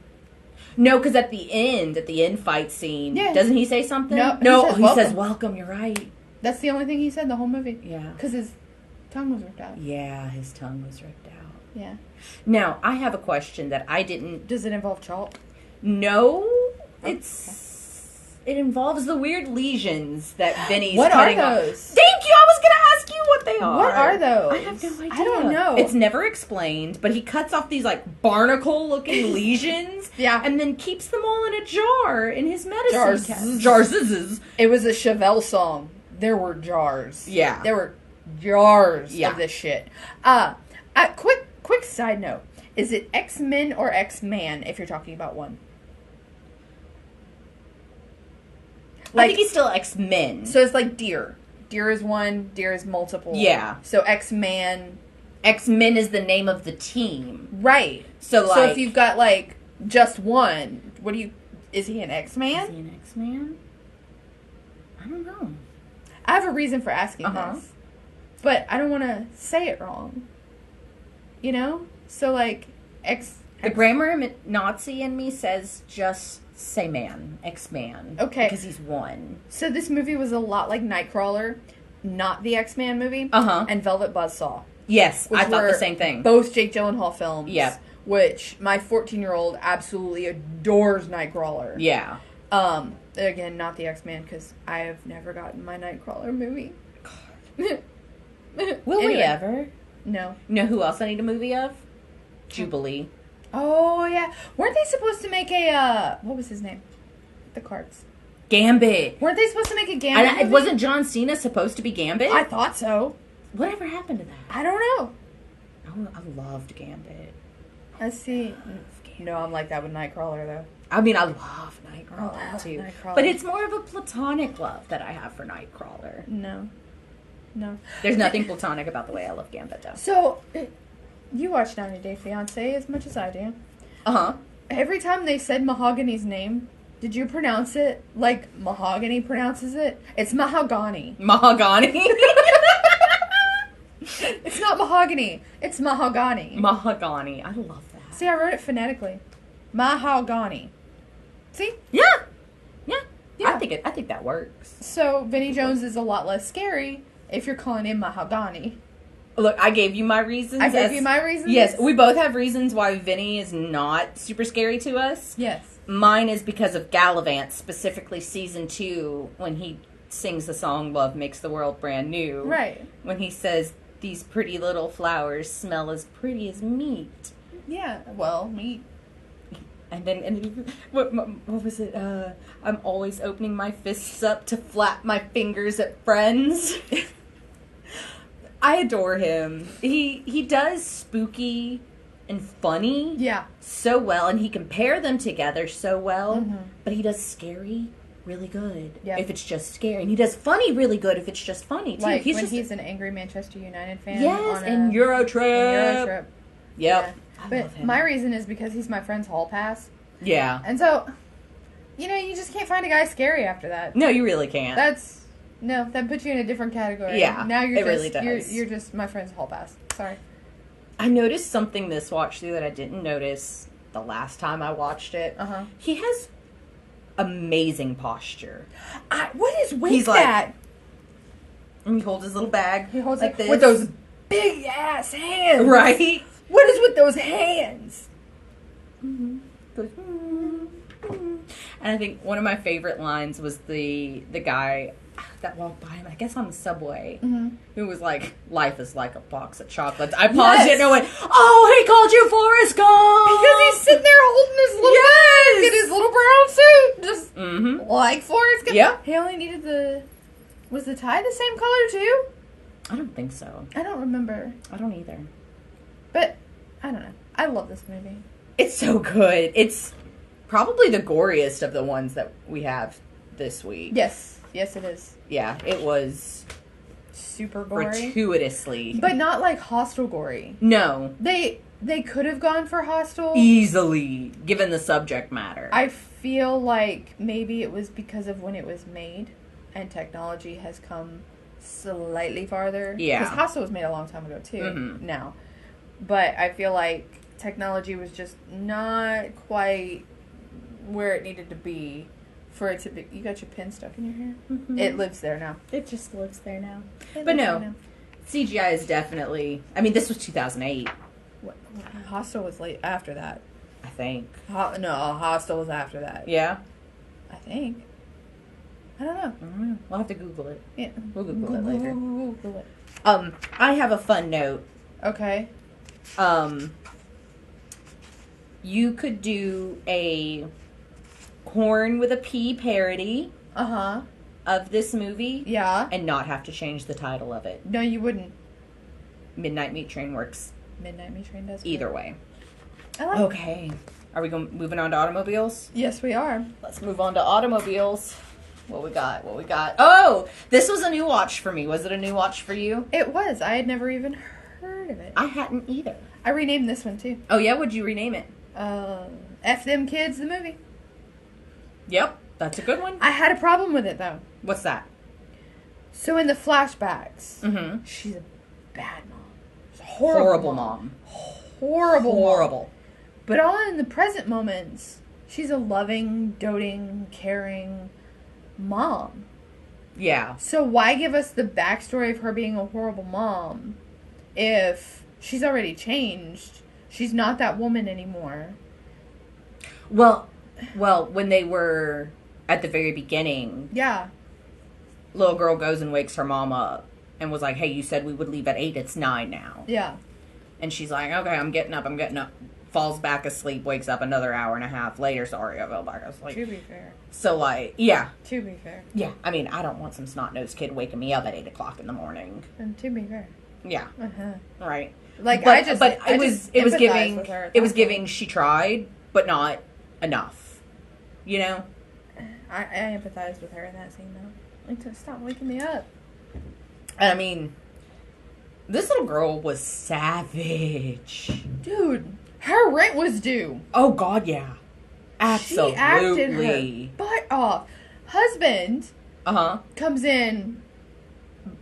No, because at the end fight scene, doesn't he say something?
No,
he says welcome, you're right.
That's the only thing he said the whole movie.
Yeah.
Because his tongue was ripped out.
Yeah, his tongue was ripped out.
Yeah.
Now, I have a question that I didn't...
Does it involve chalk?
No, it involves the weird lesions that Vinny's cutting off.
What are those?
Thank you! I was going to ask you what they are.
What are those?
I have no idea.
I don't know.
It's never explained, but he cuts off these, like, barnacle-looking lesions.
Yeah.
And then keeps them all in a jar in his medicine cabinet.
Jars. It was a Chevelle song. There were jars.
Yeah.
There were jars of this shit. Quick side note. Is it X-Men or X-Man if you're talking about one?
Like, I think he's still X-Men.
So it's like Deer. Deer is one, Deer is multiple.
Yeah.
So X-Man.
X-Men is the name of the team.
Right.
So, like...
So if you've got, like, just one, what do you... Is he an X-Man?
Is he an X-Man? I don't know.
I have a reason for asking this. But I don't want to say it wrong. You know? So, like,
The grammar Nazi in me says just say man. X-Man.
Okay.
Because he's one.
So this movie was a lot like Nightcrawler, not the X-Man movie, and Velvet Buzzsaw.
Yes, I thought the same thing.
Both Jake Gyllenhaal films.
Yeah.
Which my 14-year-old absolutely adores Nightcrawler.
Yeah.
Again, not the X-Man, because I have never gotten my Nightcrawler movie.
Will we ever?
No.
You know who else I need a movie of? Jubilee.
Oh, yeah. Weren't they supposed to make a, what was his name? The cards.
Gambit.
Weren't they supposed to make a Gambit movie?
Wasn't John Cena supposed to be Gambit?
I thought so.
Whatever happened to that?
I don't know.
I loved Gambit.
Let's see. No, I'm like that with Nightcrawler, though.
I mean, I love Nightcrawler, too.
Nightcrawler.
But it's more of a platonic love that I have for Nightcrawler.
No.
There's nothing platonic about the way I love Gambit, though.
So, you watch 90 Day Fiancé as much as I do.
Uh-huh.
Every time they said Mahogany's name, did you pronounce it like Mahogany pronounces it? It's Mahogany.
Mahogany?
It's not Mahogany. It's Mahogany.
Mahogany. I love that.
See, I wrote it phonetically. Mahogany. See?
Yeah. I think that works.
So, Vinnie Jones is a lot less scary if you're calling him Mahogany.
Look, I gave you my reasons.
I gave you my reasons?
Yes, we both have reasons why Vinny is not super scary to us.
Yes.
Mine is because of Gallivant, specifically Season 2, when he sings the song Love Makes the World Brand New.
Right.
When he says, these pretty little flowers smell as pretty as meat.
Yeah, well, meat.
And then what was it? I'm always opening my fists up to flap my fingers at friends. I adore him. He does spooky and funny so well, and he can pair them together so well, but he does scary really good if it's just scary. And he does funny really good if it's just funny, too.
Like he's an angry Manchester United fan.
Yes, in Eurotrip.
Yep.
Yeah.
But my reason is because he's my friend's hall pass.
Yeah.
And so, you just can't find a guy scary after that.
No, you really can't.
That puts you in a different category.
Yeah,
now you're
really does.
You're just my friend's hall pass. Sorry.
I noticed something this watch through that I didn't notice the last time I watched it. He has amazing posture.
What is with that?
And he holds his little bag. He holds like this.
With those big ass hands.
Right?
What is with those hands?
Mm-hmm. And I think one of my favorite lines was the guy that walked by him, I guess on the subway, who was like, life is like a box of chocolates. I paused it and I went, oh, he called you Forrest Gump!
Because he's sitting there holding his little bag in his little brown suit, just like Forrest Gump.
Yeah.
He only needed was the tie the same color too?
I don't think so.
I don't remember.
I don't either.
But, I don't know. I love this movie.
It's so good. It's probably the goriest of the ones that we have this week.
Yes. Yes, it is.
Yeah, it was
super gory.
Gratuitously.
But not like Hostel gory.
No.
They could have gone for Hostel.
Easily, given the subject matter.
I feel like maybe it was because of when it was made and technology has come slightly farther.
Yeah.
Because Hostel was made a long time ago, too, now. But I feel like technology was just not quite where it needed to be for it to be. You got your pin stuck in your hair? It lives there now.
It just lives there now. But no, CGI is definitely... I mean, this was 2008.
Hostel was late after that.
I think.
No, Hostel was after that.
Yeah?
I think. I don't know.
We'll have to Google it.
Yeah.
We'll Google it later.
Google it.
I have a fun note.
Okay.
You could do a Corn with a P parody. Of this movie.
Yeah.
And not have to change the title of it.
No, you wouldn't.
Midnight Meat Train works.
Midnight Meat Train does.
Either way.
I like
Okay. Are we moving on to automobiles?
Yes, we are.
Let's move on to automobiles. What we got? Oh! This was a new watch for me. Was it a new watch for you?
It was. I had never even heard of it.
I hadn't either.
I renamed this one, too.
Oh, yeah? What'd you rename it?
F Them Kids, the movie.
Yep. That's a good one.
I had a problem with it, though.
What's that?
So in the flashbacks, she's a bad mom. She's a horrible mom. Horrible mom. But all in the present moments, she's a loving, doting, caring mom.
Yeah.
So why give us the backstory of her being a horrible mom if she's already changed? She's not that woman anymore.
Well, when they were at the very beginning, little girl goes and wakes her mom up and was like, hey, you said we would leave at 8, it's 9 now.
Yeah.
And she's like, okay, I'm getting up. Falls back asleep, wakes up another hour and a half later. Sorry, I fell back asleep.
To be fair.
So, like, yeah.
To be fair.
Yeah, I mean, I don't want some snot-nosed kid waking me up at 8 o'clock in the morning.
And to be fair.
Yeah. Right.
Like,
but it was giving she tried, but not enough. You know?
I empathize with her in that scene, though. Like, stop waking me up.
I mean, this little girl was savage.
Dude, her rent was due.
Oh, God, yeah. Absolutely.
She acted her butt off. Husband comes in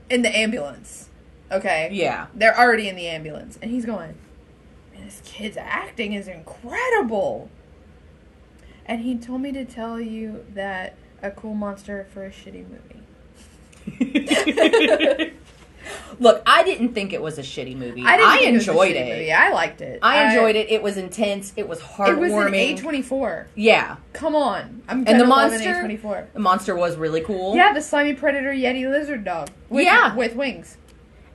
the ambulance. Okay?
Yeah.
They're already in the ambulance. And he's going, man, this kid's acting is incredible. And he told me to tell you that a cool monster for a shitty movie.
Look, I didn't think it was a shitty movie. I enjoyed it.
Movie. I liked it.
I enjoyed it. It was intense. It was heartwarming.
It was an A24.
Yeah.
Come on.
And the monster was really cool.
Yeah, the slimy predator yeti lizard dog. With wings.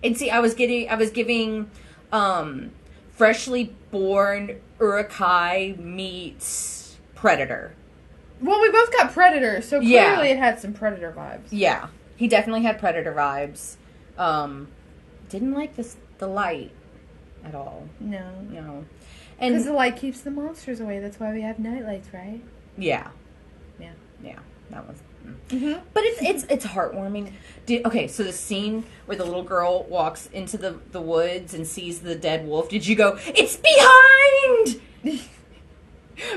And see, I was giving freshly born Urukai meets Predator.
Well, we both got Predator, so clearly it had some Predator vibes.
Yeah. He definitely had Predator vibes. Didn't like the light at all.
No.
And
because the light keeps the monsters away. That's why we have night lights, right?
Yeah. That was. Mm-hmm. But it's heartwarming. Okay, so the scene where the little girl walks into the woods and sees the dead wolf. Did you go? It's behind.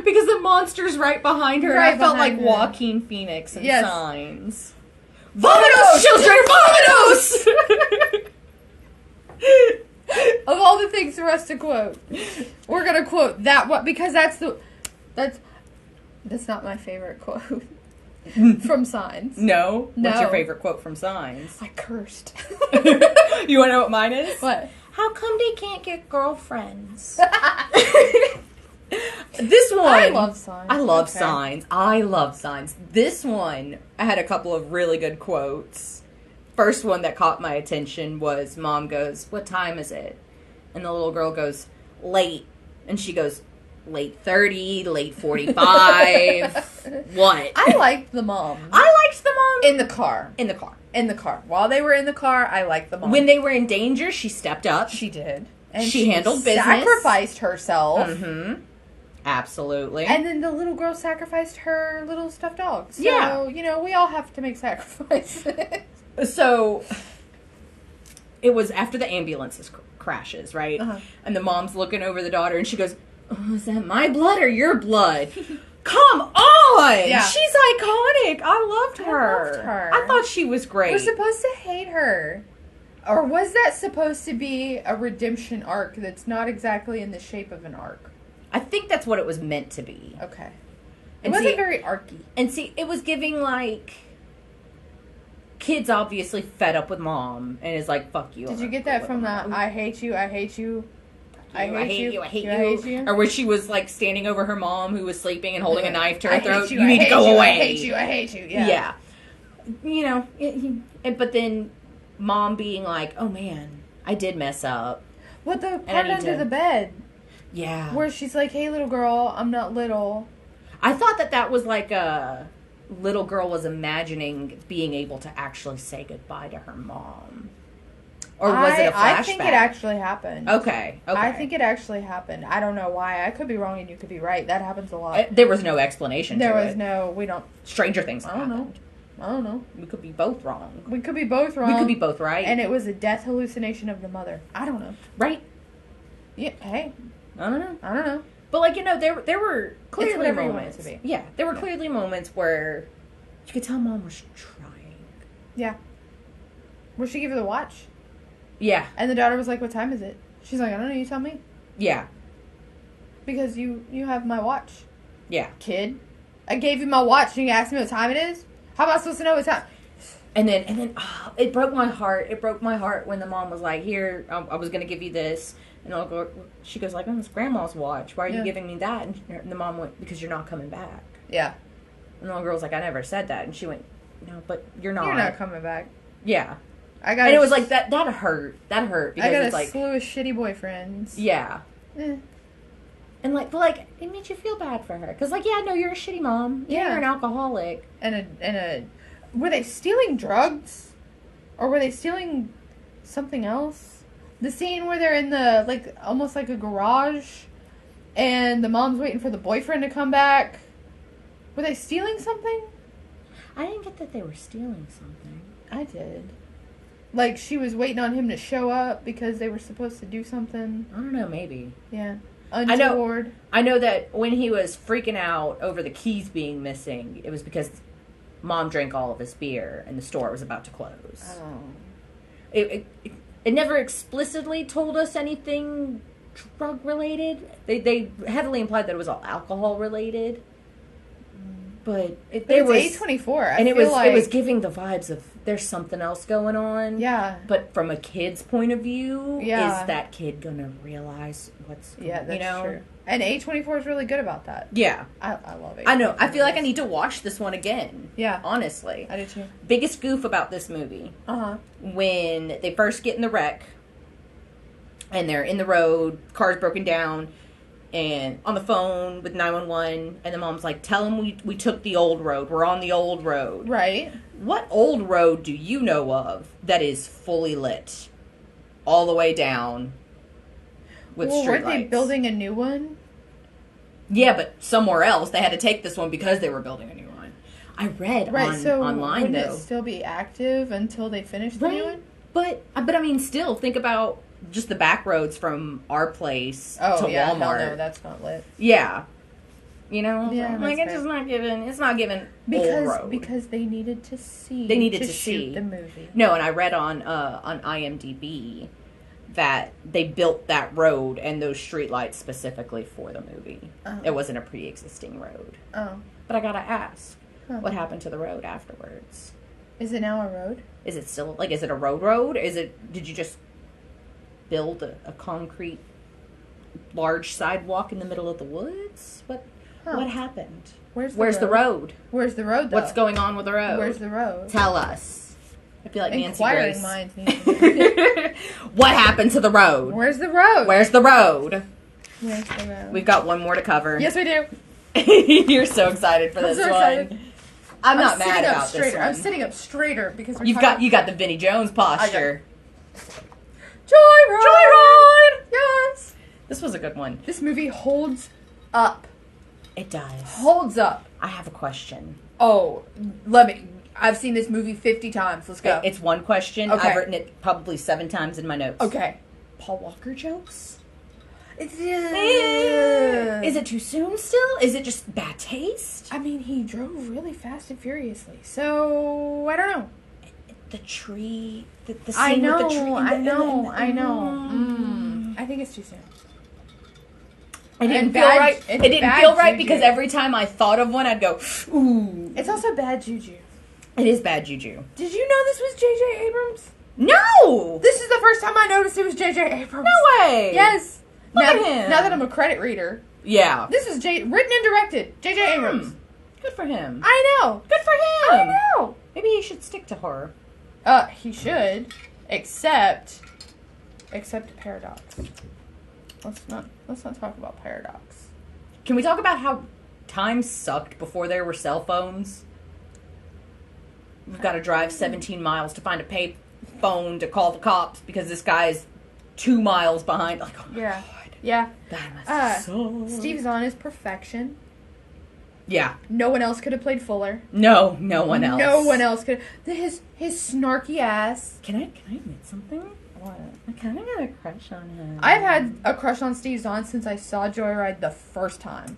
Because the monster's right behind her. Right, and I felt like Joaquin Phoenix in Signs. Vominos, children, vominos!
Of all the things for us to quote, we're gonna quote that one because that's not my favorite quote from Signs.
No? What's your favorite quote from Signs?
I cursed.
You wanna know what mine is?
What?
How come they can't get girlfriends? This one...
I love Signs.
I love Signs. This one, I had a couple of really good quotes. First one that caught my attention was, Mom goes, what time is it? And the little girl goes, late. And she goes, late 30, late 45. What?
I liked the mom.
I liked the mom.
In the car. While they were in the car, I liked the mom.
When they were in danger, she stepped up.
She did. And
she handled business.
Sacrificed herself.
Mm-hmm. Absolutely.
And then the little girl sacrificed her little stuffed dog. So, we all have to make sacrifices.
So, it was after the ambulance crashes, right? Uh-huh. And the mom's looking over the daughter, and she goes, oh, is that my blood or your blood? Come on! Yeah. She's iconic. I loved her. I thought she was great.
We're supposed to hate her. Or was that supposed to be a redemption arc that's not exactly in the shape of an arc?
I think that's what it was meant to be.
Okay. It wasn't very arcy.
And see, it was giving, like... Kids obviously fed up with mom and is like, fuck you.
Did you get that from that, I hate you, I hate you, I
hate you? Or where she was, like, standing over her mom who was sleeping and holding a knife to her throat. You need to go away.
I hate you. Yeah.
But then mom being like, oh, man, I did mess up.
What, the part under the bed?
Yeah.
Where she's like, hey, little girl, I'm not little.
I thought that was like a little girl was imagining being able to actually say goodbye to her mom. Or was it a flashback?
I think it actually happened.
Okay.
I think it actually happened. I don't know why. I could be wrong and you could be right. That happens a lot.
There was no explanation
There was no, we don't.
Stranger things happened.
I don't know.
We could be both wrong.
We could be both wrong.
We could be both right.
And it was a death hallucination of the mother. I don't know.
Right.
Yeah, hey.
I don't know.
But,
like, there were clearly moments. Yeah, there were clearly moments where you could tell mom was trying.
Yeah. Where she gave her the watch.
Yeah.
And the daughter was like, what time is it? She's like, I don't know, you tell me.
Yeah.
Because you have my watch.
Yeah.
Kid. I gave you my watch and you asked me what time it is? How am I supposed to know what time?
And then it broke my heart. It broke my heart when the mom was like, here, I was going to give you this. And she goes like, oh, it's grandma's watch. Why are you giving me that? And the mom went, because you're not coming back.
Yeah.
And the little girl's like, I never said that. And she went, no, but you're not.
You're not coming back.
Yeah. And it was like, that hurt. That hurt. Because
I got a slew of shitty boyfriends.
Yeah. And but it made you feel bad for her. Because no, you're a shitty mom. Yeah. You're an alcoholic.
And were they stealing drugs? Or were they stealing something else? The scene where they're in the, almost like a garage, and the mom's waiting for the boyfriend to come back. Were they stealing something?
I didn't get that they were stealing something.
I did. Like, she was waiting on him to show up because they were supposed to do something.
I don't know, maybe.
Yeah. Untoward.
I know that when he was freaking out over the keys being missing, it was because mom drank all of his beer and the store was about to close.
Oh.
It never explicitly told us anything drug related. They heavily implied that it was all alcohol related. but
it's A24.
And it was giving the vibes of there's something else going on.
Yeah.
But from a kid's point of view,
yeah.
is that kid gonna realize what's going on?
Yeah, that's true. And A24 is really good about that.
Yeah.
I love it.
I know. I feel like I need to watch this one again.
Yeah.
Honestly.
I do too.
Biggest goof about this movie. When they first get in the wreck, and they're in the road, car's broken down, and on the phone with 911, and the mom's like, tell them we took the old road. We're on the old road.
Right.
What old road do you know of that is fully lit all the way down with streetlights?
Weren't they building a new one?
Yeah, but somewhere else. They had to take this one because they were building a new one. I read online, though.
Wouldn't it still be active until they finish the new one?
But I mean, still, think about just the back roads from our place to Walmart.
Hell no, that's not lit.
Yeah. You know?
Yeah,
like, it's not given old road.
Because they needed to see.
They needed to
shoot
see
the movie.
No, and I read on IMDb that they built that road and those streetlights specifically for the movie. It wasn't a pre-existing road. But I gotta ask, what happened to the road afterwards?
Is it now a road?
Is it still, like, is it a road? Did you just build a concrete large sidewalk in the middle of the woods? What happened? Where's the road?
Where's the road, though?
What's going on with the road?
Where's the road?
Tell us. I feel like Nancy
Inquiring
Grace.
minds need to
What happened to the road?
Where's the road?
Where's the road?
Where's the road?
We've got one more to cover.
Yes, we do.
You're so excited for this one.
Excited.
I'm not mad about this one.
I'm sitting up straighter because
you got the Vinnie Jones posture.
Joyride! Yes!
This was a good one.
This movie holds up.
It does.
Holds up.
I have a question.
Oh, I've seen this movie 50 times. Let's go.
It's one question.
Okay.
I've written it probably 7 times in my notes.
Okay.
Paul Walker jokes?
Is
it too soon still? Is it just bad taste?
I mean, he drove really fast and furiously, so I don't know.
The tree, the scene
I know,
with the tree.
I know. I think it's too soon.
It didn't feel right. It didn't feel right because every time I thought of one, I'd go, ooh.
It's also bad juju.
It is bad juju.
Did you know this was J.J. Abrams?
No!
This is the first time I noticed it was J.J. Abrams.
No way!
Yes.
Look at him.
Now that I'm a credit reader.
Yeah.
This is written and directed. J.J. Abrams.
Good for him.
I know.
Good for him.
I know.
Maybe he should stick to horror.
He should. Except Paradox. Let's not talk about Paradox.
Can we talk about how time sucked before there were cell phones? We've got to drive 17 miles to find a pay phone to call the cops because this guy is 2 miles behind. Like, oh my God.
Yeah.
That must suck.
Steve Zahn is perfection.
Yeah.
No one else could have played Fuller.
No one else.
No one else could. His snarky ass.
Can I admit something? What? I kind of got a crush on him.
I've had a crush on Steve Zahn since I saw Joyride the first time.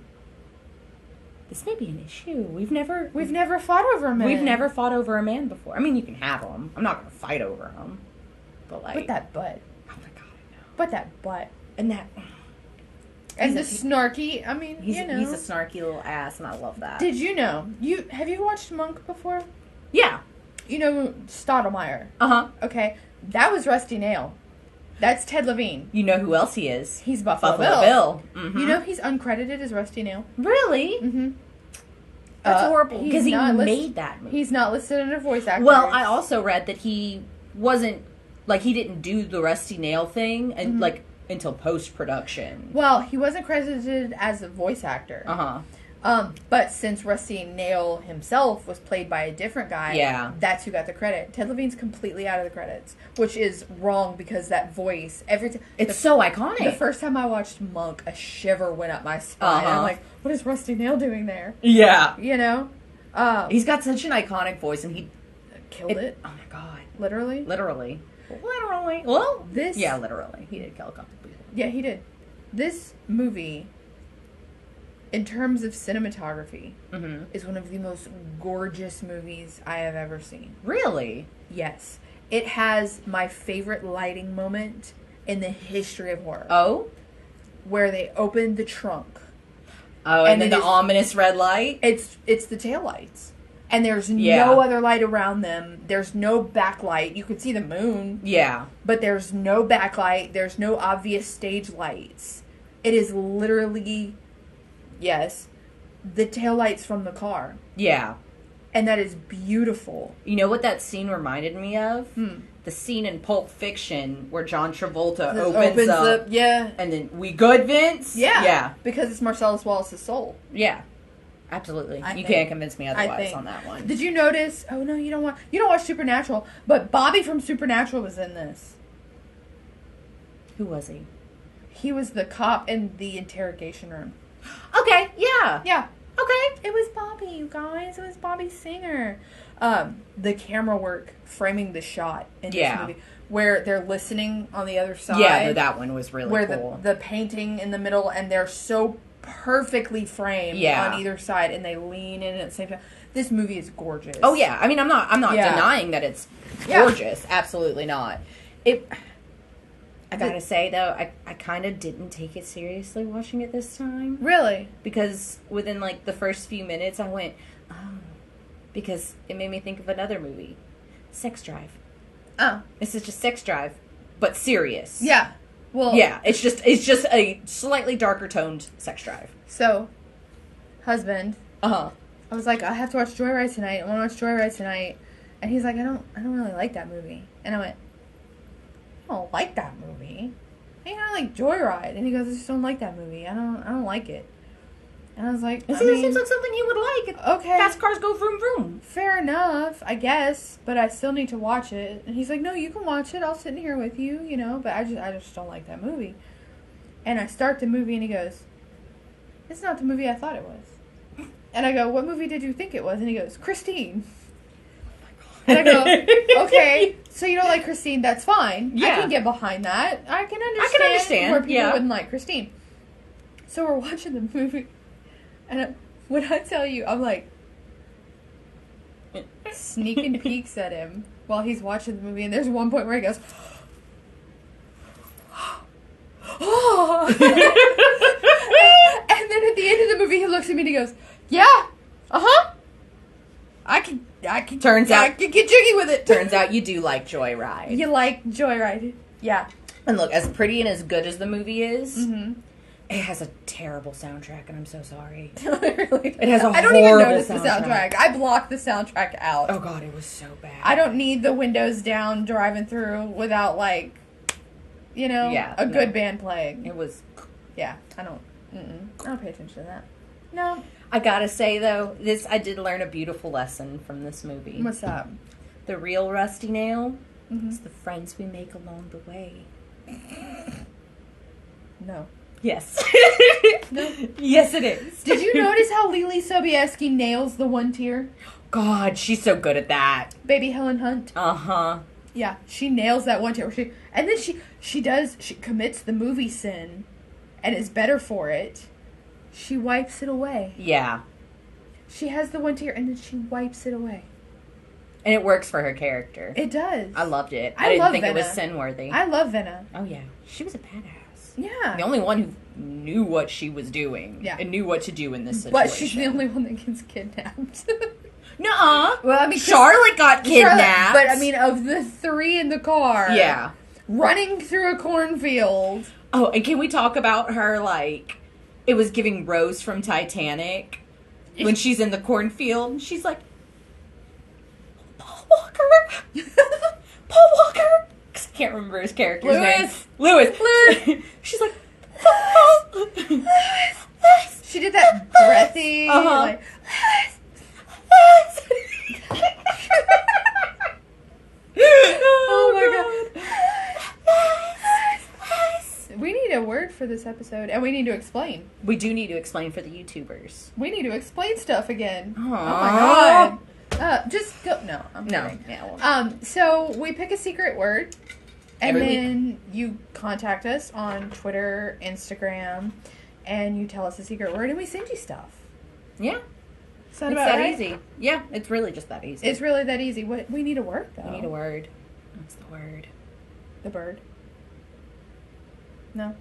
This may be an issue. We've never
fought over a man.
We've never fought over a man before. I mean, you can have him. I'm not going to fight over him. But like...
But that butt.
Oh my God, I know.
But that butt.
And that...
And the snarky, I mean,
he's a snarky little ass, and I love that.
Did you know? Have you watched Monk before?
Yeah.
You know Stottlemyre?
Uh-huh.
Okay. That was Rusty Nail. That's Ted Levine.
You know who else he is?
He's Buffalo Bill.
Mm-hmm.
You know he's uncredited as Rusty Nail?
Really?
Mm-hmm.
That's horrible, because he made that movie.
He's not listed under voice actor.
Well, I also read that he wasn't, like, he didn't do the Rusty Nail thing, and, like, until post-production.
Well, he wasn't credited as a voice actor. But since Rusty Nail himself was played by a different guy, that's who got the credit. Ted Levine's completely out of the credits, which is wrong because that voice, every time...
It's so iconic.
The first time I watched Monk, a shiver went up my spine. I'm like, what is Rusty Nail doing there?
Yeah.
You know?
He's got such an iconic voice, and he...
Killed it.
Oh my God.
Literally?
Literally. Well,
this...
Yeah, literally. He did kill a couple people.
Yeah, he did. This movie... in terms of cinematography, is one of the most gorgeous movies I have ever seen.
Really?
Yes. It has my favorite lighting moment in the history of horror.
Oh?
Where they opened the trunk
Oh, and then the ominous red light?
It's the taillights. And there's no other light around them. There's no backlight. You can see the moon.
Yeah.
But there's no backlight. There's no obvious stage lights. It is literally, yes, the taillights from the car.
Yeah.
And that is beautiful.
You know what that scene reminded me of? The scene in Pulp Fiction where John Travolta opens up.
Yeah.
And then, we good, Vince?
Yeah. Yeah. Because it's Marcellus Wallace's soul.
Yeah. Absolutely. You can't convince me otherwise on that one.
Did you notice? Oh, no, you don't watch Supernatural. But Bobby from Supernatural was in this.
Who was he?
He was the cop in the interrogation room.
Okay, yeah.
Yeah.
Okay.
It was Bobby, you guys. It was Bobby Singer. The camera work framing the shot in this movie. Where they're listening on the other side.
Yeah, that one was really cool.
Where the painting in the middle, and they're so perfectly framed on either side, and they lean in at the same time. This movie is gorgeous.
Oh, yeah. I mean, I'm not denying that it's gorgeous. Yeah. Absolutely not. I gotta say, though, I kind of didn't take it seriously watching it this time.
Really?
Because within, like, the first few minutes, I went, oh. Because it made me think of another movie. Sex Drive.
Oh.
This is just Sex Drive, but serious.
Yeah. Well.
Yeah, it's just a slightly darker toned Sex Drive.
So, husband.
Uh-huh.
I was like, I have to watch Joyride tonight. I want to watch Joyride tonight. And he's like, I don't really like that movie. And I went, I don't like that movie. I like Joyride. And he goes, I just don't like that movie. I don't like it. And I was like,
it seems like something you would like.
Okay.
Fast cars go vroom vroom.
Fair enough, I guess. But I still need to watch it. And he's like, no, you can watch it. I'll sit in here with you, you know. But I just don't like that movie. And I start the movie and he goes, it's not the movie I thought it was. And I go, what movie did you think it was? And he goes, Christine. And I go, okay, so you don't like Christine, that's fine. Yeah. I can get behind that. I can understand where people wouldn't like Christine. So we're watching the movie. And when I tell you, I'm like, sneaking peeks at him while he's watching the movie. And there's one point where he goes, oh. And then at the end of the movie, he looks at me and he goes, yeah, uh-huh. I can
Turns out
I can get jiggy with it.
Turns out you do like Joyride.
You like Joyride. Yeah.
And look, as pretty and as good as the movie is, it has a terrible soundtrack, and I'm so sorry.
Really?
It has a horrible soundtrack.
I don't even notice the soundtrack. I blocked the soundtrack out.
Oh, God, it was so bad.
I don't need the windows down driving through without, like, you know, a good band playing.
It was...
Yeah, I don't pay attention to that. No.
I gotta say, though, I did learn a beautiful lesson from this movie.
What's that?
The real rusty nail is the friends we make along the way.
No.
Yes.
No.
Yes, it is.
Did you notice how Lily Sobieski nails the one tier?
God, she's so good at that.
Baby Helen Hunt.
Uh-huh.
Yeah, she nails that one tier. And then she commits the movie sin and is better for it. She wipes it away.
Yeah.
She has the one tier and then she wipes it away.
And it works for her character.
It does.
I loved it. I didn't think it was sin-worthy.
I love Venna.
Oh, yeah. She was a badass.
Yeah.
The only one who knew what she was doing.
Yeah.
And knew what to do in this situation.
But she's the only one that gets kidnapped.
Nuh-uh.
Well, I mean...
Charlotte got kidnapped.
But, I mean, of the three in the car...
Yeah.
Running through a cornfield...
Oh, and can we talk about her, like... It was giving Rose from Titanic... When she's in the cornfield, she's like... Paul Walker! Paul Walker! I can't remember his character's name. Lewis! She's like... Lewis!
She did that breathy... Like, oh my god. We need a word for this episode, and we need to explain.
We do need to explain for the YouTubers.
We need to explain stuff again.
Aww.
Oh my god. Just go. No, I'm kidding.
Yeah,
so we pick a secret word, and then you contact us on Twitter, Instagram, and you tell us a secret word, and we send you stuff.
Yeah.
It's that
easy. Yeah, it's really just that easy.
It's really that easy. We need a word, though.
We need a word. What's the word?
The bird. No.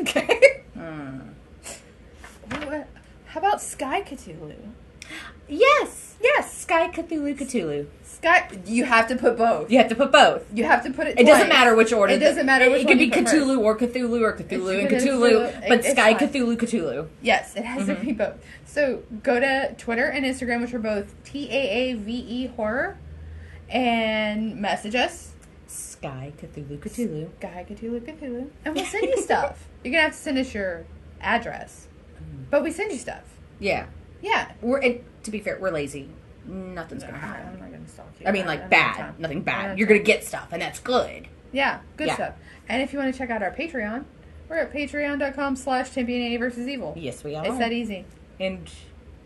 Okay. How about Sky Cthulhu?
Yes. Sky Cthulhu.
You have to put both.
You have to put both.
You have to put it.
It doesn't matter which order.
It doesn't matter which
one. It could be Cthulhu or Cthulhu and Cthulhu, but Sky Cthulhu.
Yes, it has to be both. So go to Twitter and Instagram, which are both TAAVE Horror, and message us.
Sky Cthulhu.
Sky Cthulhu. And we'll send you stuff. You're going to have to send us your address. But we send you stuff.
Yeah.
Yeah.
To be fair, we're lazy. Nothing's going to happen.
I'm not going to stalk you.
I mean, bad. Nothing bad. You're going to get stuff, and that's good.
Yeah, good stuff. And if you want to check out our Patreon, we're at patreon.com/Champion vs. Evil.
Yes, we are.
It's that easy.
And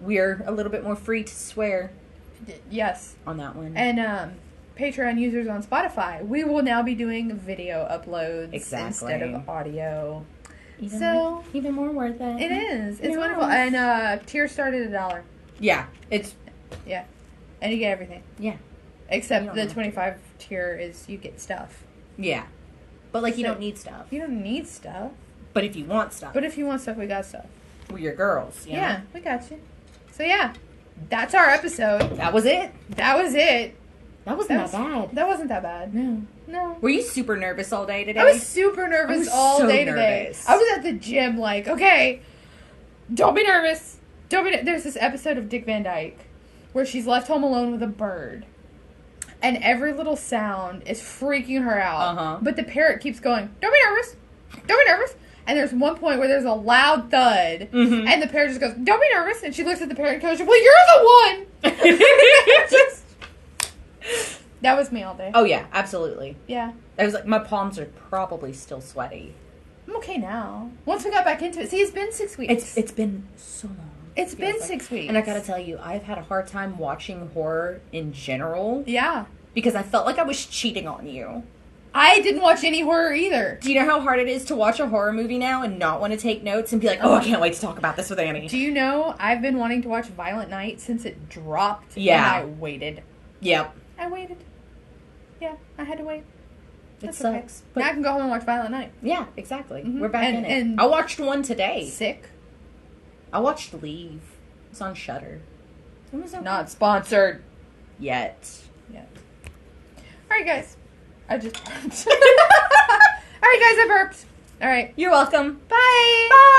we're a little bit more free to swear.
Yes.
On that one.
And Patreon users on Spotify, we will now be doing video uploads instead of audio.
Even more worth it.
It is. It's wonderful. And tiers start at $1.
Yeah.
Yeah. And you get everything.
Yeah.
Except the 25 tier is you get stuff.
Yeah. But you don't need stuff.
You don't need stuff.
But if you want stuff.
We got stuff.
We're your girls.
Yeah, we got you. So yeah, that's our episode.
That was it.
That wasn't
that bad.
That wasn't that bad. No.
Were you super nervous all day today?
I was super nervous all day today. I was at the gym okay, don't be nervous. There's this episode of Dick Van Dyke where she's left home alone with a bird. And every little sound is freaking her out.
Uh-huh.
But the parrot keeps going, don't be nervous. Don't be nervous. And there's one point where there's a loud thud. Mm-hmm. And the parrot just goes, don't be nervous. And she looks at the parrot and goes, well, you're the one. That was me all day.
Oh, yeah. Absolutely.
Yeah.
I was my palms are probably still sweaty.
I'm okay now. Once we got back into it. See, it's been 6 weeks.
It's been so long.
It's been 6 weeks.
And I gotta tell you, I've had a hard time watching horror in general.
Yeah.
Because I felt like I was cheating on you.
I didn't watch any horror either.
Do you know how hard it is to watch a horror movie now and not want to take notes and be like, oh, I can't wait to talk about this with Annie?
Do you know, I've been wanting to watch Violent Night since it dropped.
Yeah.
And I waited.
Yep.
I waited. Yeah, I had to wait.
It sucks.
Okay. Now I can go home and watch Violent Night.
Yeah, exactly.
Mm-hmm.
We're back in it. I watched one today.
Sick.
I watched Leave. It's on Shudder.
It was not sponsored.
Yet.
Alright, guys. I just burped. Alright, guys, I burped. Alright.
You're welcome.
Bye.
Bye.